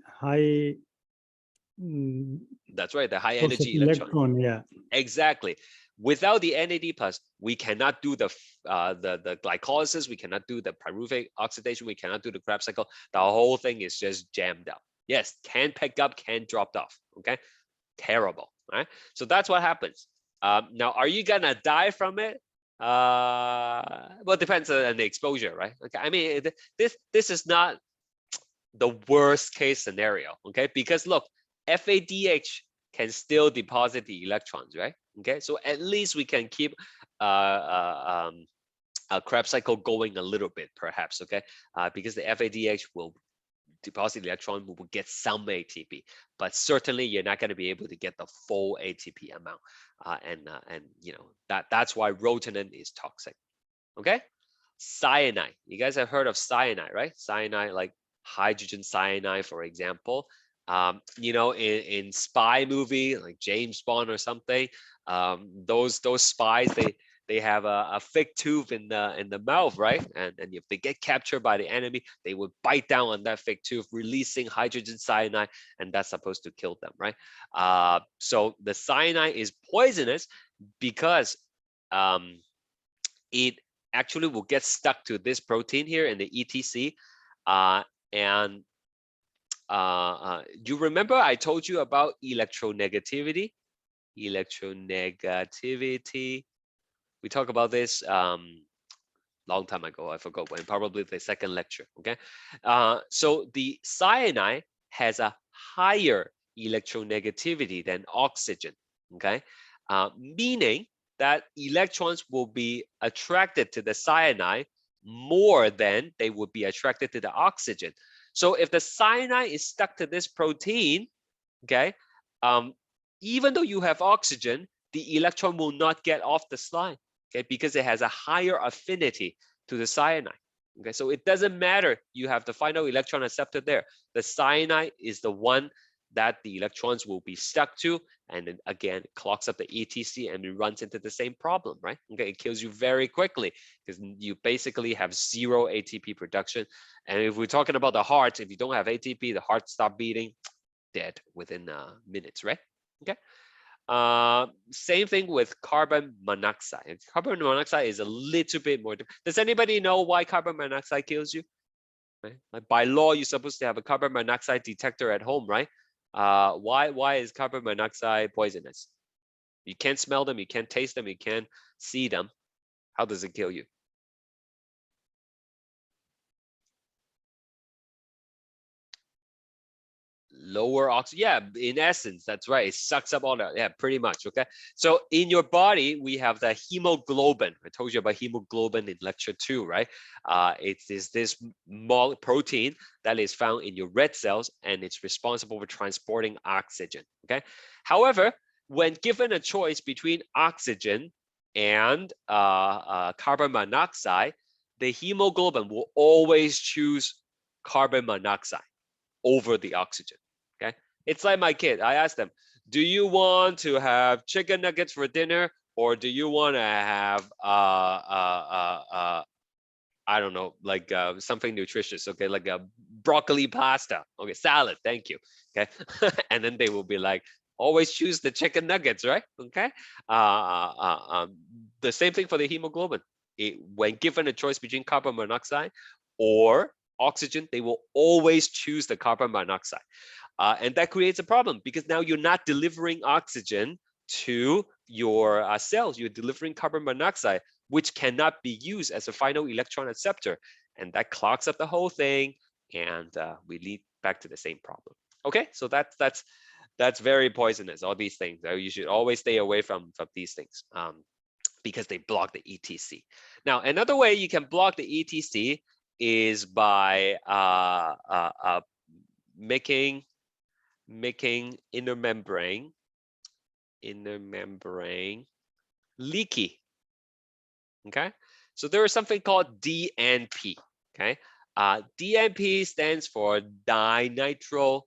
That's right, the high source of energy electron. electron, yeah. Exactly. Without the NAD+, we cannot do the glycolysis, we cannot do the pyruvic oxidation, we cannat do the Krebs cycle. The whole thing is just jammed up. Yes, can pick up, can drop off. Okay, terrible. Right. So that's what happens. Now, are you gonna die from it? Well, it depends on the exposure, right? Okay, I mean, this is not the worst case scenario. Okay, because look, FADH can still deposit the electrons, right? Okay, so at least we can keep a Krebs cycle going a little bit, perhaps. Okay, because the FADH will deposit the electron, we will get some ATP, but certainly you're not going to be able to get the full ATP amount. And you know that's why rotenone is toxic. Okay, cyanide. You guys have heard of cyanide, right? Cyanide, like hydrogen cyanide, for example. You know, in spy movie like James Bond or something, those spies, they have a fake tooth in the mouth, right? And if they get captured by the enemy, they would bite down on that fake tooth, releasing hydrogen cyanide, and that's supposed to kill them, right? So the cyanide is poisonous because it actually will get stuck to this protein here in the ETC. And you remember I told you about electronegativity? Electronegativity. We talked about this long time ago. I forgot when, probably the second lecture. Okay. So the cyanide has a higher electronegativity than oxygen. Okay. Meaning that electrons will be attracted to the cyanide more than they would be attracted to the oxygen. So if the cyanide is stuck to this protein, okay, even though you have oxygen, the electron will not get off the slide, okay, because it has a higher affinity to the cyanide. Okay, so it doesn't matter. You have the final electron acceptor there. The cyanide is the one that the electrons will be stuck to, and then again clogs up the ETC and it runs into the same problem, right? Okay, it kills you very quickly because you basically have zero ATP production. And if we're talking about the heart, if you don't have ATP, the heart stop beating, dead within minutes, right? Okay. Same thing with carbon monoxide. Carbon monoxide is a little bit more. Does anybody know why carbon monoxide kills you? Right? Like by law, you're supposed to have a carbon monoxide detector at home, right? Why is carbon monoxide poisonous? You can't smell them, you can't taste them, you can't see them. How does it kill you? Lower oxygen, yeah, in essence, that's right. It sucks up all that, yeah, pretty much. Okay, so in your body we have the hemoglobin. I told you about hemoglobin in lecture 2, right? It is this protein that is found in your red cells, and it's responsible for transporting oxygen. Okay, however, when given a choice between oxygen and carbon monoxide, the hemoglobin will always choose carbon monoxide over the oxygen. Okay, it's like my kid. I asked them, do you want to have chicken nuggets for dinner, or do you want to have I don't know, like something nutritious? Okay, like a broccoli pasta. Okay, salad. Thank you. Okay, and then they will be like, always choose the chicken nuggets, right? Okay. The same thing for the hemoglobin. When given a choice between carbon monoxide or oxygen, they will always choose the carbon monoxide. And that creates a problem because now you're not delivering oxygen to your cells. You're delivering carbon monoxide, which cannot be used as a final electron acceptor. And that clogs up the whole thing. And we lead back to the same problem. Okay, so that's very poisonous, all these things. You should always stay away from these things because they block the ETC. Now, another way you can block the ETC is by making inner membrane leaky. Okay, so there is something called DNP. Okay, DNP stands for dinitrophenol.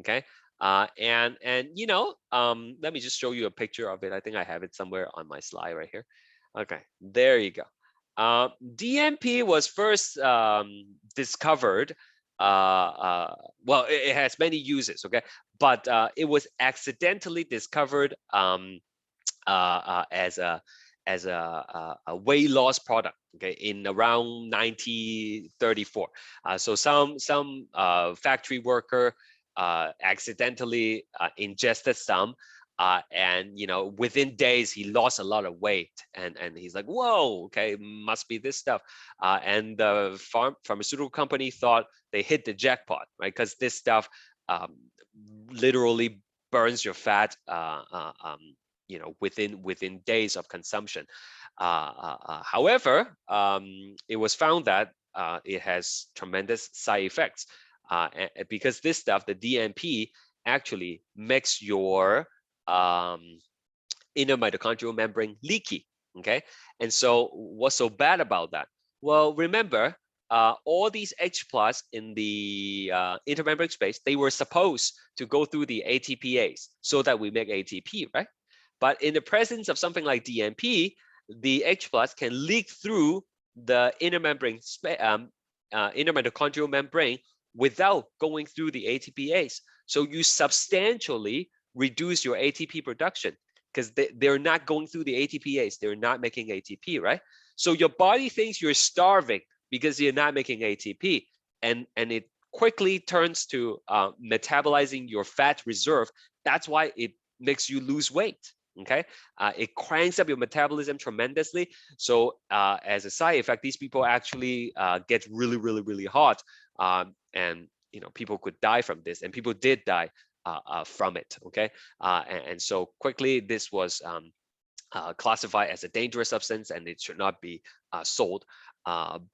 Okay, and you know, let me just show you a picture of it. I think I have it somewhere on my slide right here. Okay, there you go. DNP was first discovered. Well, it has many uses. Okay, but it was accidentally discovered as a weight loss product, okay, in around 1934. So some factory worker accidentally ingested some, and within days he lost a lot of weight, and he's like, whoa, okay, must be this stuff. And the pharmaceutical company thought they hit the jackpot, right? Because this stuff literally burns your fat within days of consumption. However, it was found that it has tremendous side effects, because this stuff, the DNP, actually makes your inner mitochondrial membrane leaky. Okay, and so what's so bad about that? Well, remember, all these H plus in the intermembrane space, they were supposed to go through the ATPase so that we make ATP, right? But in the presence of something like DNP, the H plus can leak through the inner mitochondrial membrane without going through the ATPase. So you substantially reduce your ATP production because they're not going through the ATPase. They're not making ATP, right? So your body thinks you're starving because you're not making ATP, and it quickly turns to metabolizing your fat reserve. That's why it makes you lose weight. Okay, it cranks up your metabolism tremendously. So as a side effect, these people actually get really, really, really hot, and people could die from this, and people did die from it. Okay, and so quickly this was classified as a dangerous substance, and it should not be sold.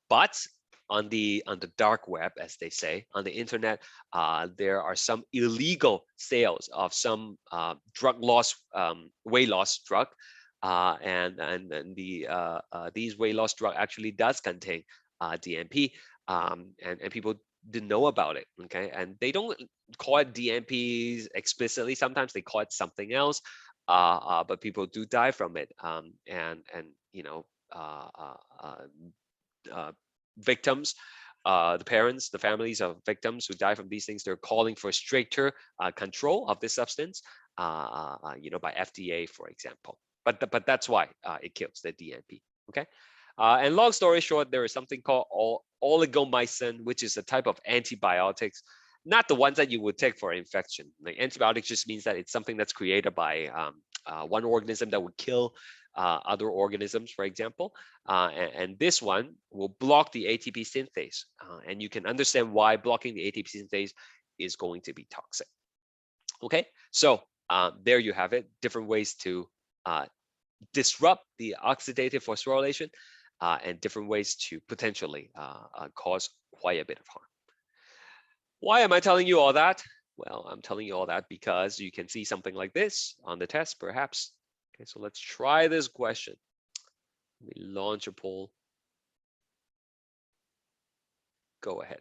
But on the dark web, as they say, on the internet, there are some illegal sales of some weight loss drug, and these weight loss drug actually does contain DNP, and people didn't know about it. Okay, and they don't call it DNP explicitly. Sometimes they call it something else, but people do die from it, and uh, uh, uh, victims, the parents, the families of victims who die from these things, they're calling for stricter control of this substance, by FDA, for example. But that's why it kills, the DNP. Okay. And long story short, there is something called oligomycin, which is a type of antibiotics, not the ones that you would take for infection. Like antibiotics just means that it's something that's created by one organism that would kill other organisms, for example. And this one will block the ATP synthase. And you can understand why blocking the ATP synthase is going to be toxic. Okay, so there you have it, different ways to disrupt the oxidative phosphorylation, and different ways to potentially cause quite a bit of harm. Why am I telling you all that? Well, I'm telling you all that because you can see something like this on the test, perhaps. Okay, so let's try this question. Let me launch a poll. Go ahead.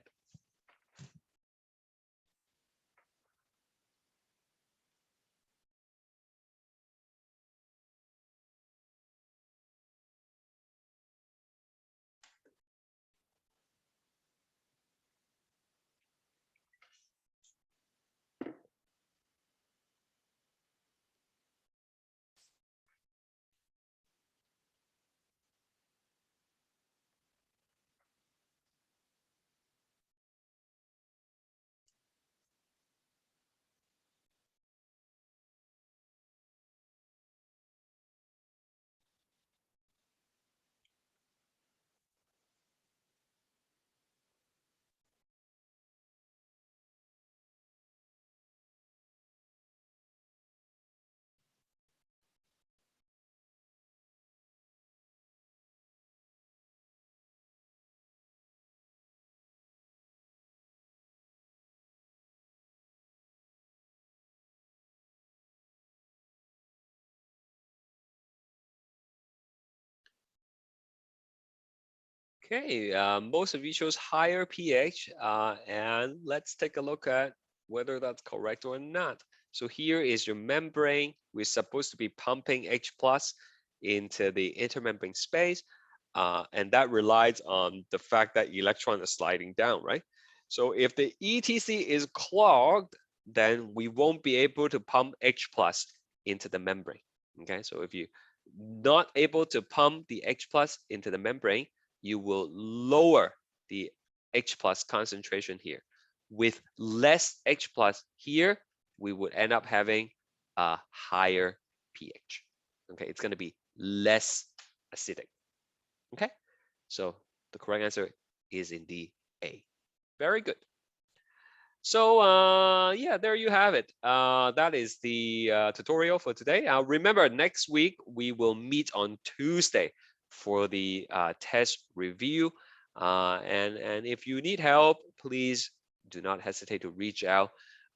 Okay, most of you chose higher pH, and let's take a look at whether that's correct or not. So here is your membrane. We're supposed to be pumping H plus into the intermembrane space, and that relies on the fact that electron is sliding down, right? So if the ETC is clogged, then we won't be able to pump H plus into the membrane. Okay, so if you not able to pump the H plus into the membrane, you will lower the H plus concentration here. With less H plus here, we would end up having a higher pH. Okay, it's going to be less acidic. Okay, so the correct answer is indeed A. Very good. So yeah, there you have it. That is the tutorial for today. Remember, next week we will meet on Tuesday for the test review. And if you need help, please do not hesitate to reach out.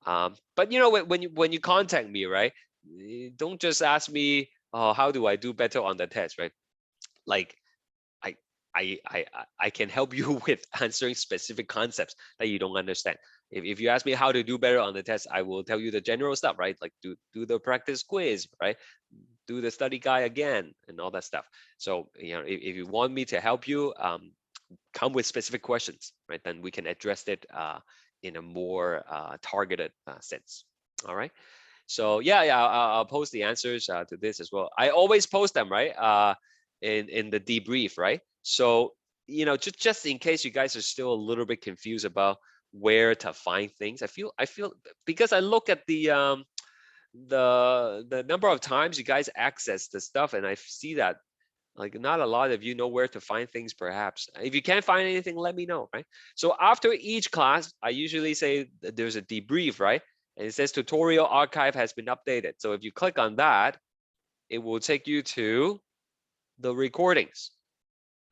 But you know, when you contact me, right? Don't just ask me, oh, how do I do better on the test, right? Like I I can help you with answering specific concepts that you don't understand. If you ask me how to do better on the test, I will tell you the general stuff, right? Like do the practice quiz, right? Do the study guide again and all that stuff. So you know, if you want me to help you, come with specific questions, right? Then we can address it in a more targeted sense. All right. So yeah, I'll post the answers to this as well. I always post them, right? In the debrief, right? So you know, just in case you guys are still a little bit confused about where to find things, I feel because I look at the number of times you guys access the stuff, and I see that like not a lot of you know where to find things. Perhaps if you can't find anything, let me know, right? So after each class, I usually say that there's a debrief, right? And it says tutorial archive has been updated. So if you click on that, it will take you to the recordings.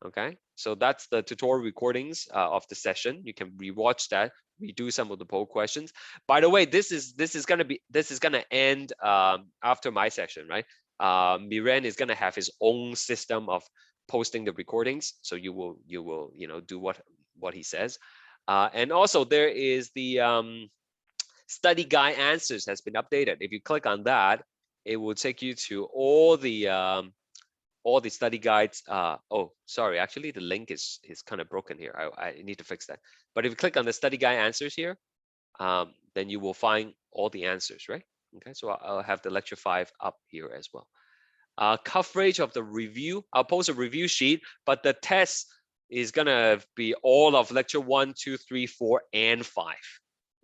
Okay, so that's the tutorial recordings of the session. You can rewatch that, redo some of the poll questions. By the way, this is gonna end after my session, right? Miran is gonna have his own system of posting the recordings, so you will you know do what he says. And also there is the study guide answers has been updated. If you click on that, it will take you to all the study guides. Oh, sorry, actually the link is kind of broken here. I need to fix that. But if you click on the study guide answers here, then you will find all the answers, right? Okay, so I'll have the lecture 5 up here as well. Coverage of the review, I'll post a review sheet, but the test is gonna be all of lecture 1, 2, 3, 4, and 5.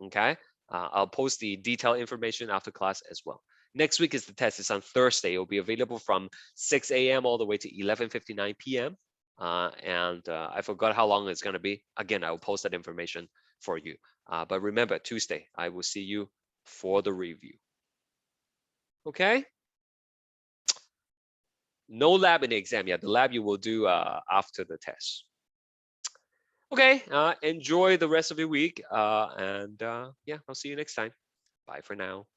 Okay, I'll post the detailed information after class as well. Next week is the test. It's on Thursday. It will be available from 6 a.m. all the way to 11:59 p.m. And I forgot how long it's going to be. Again, I will post that information for you. But remember, Tuesday, I will see you for the review. Okay? No lab in the exam yet. The lab you will do after the test. Okay, enjoy the rest of your week. And yeah, I'll see you next time. Bye for now.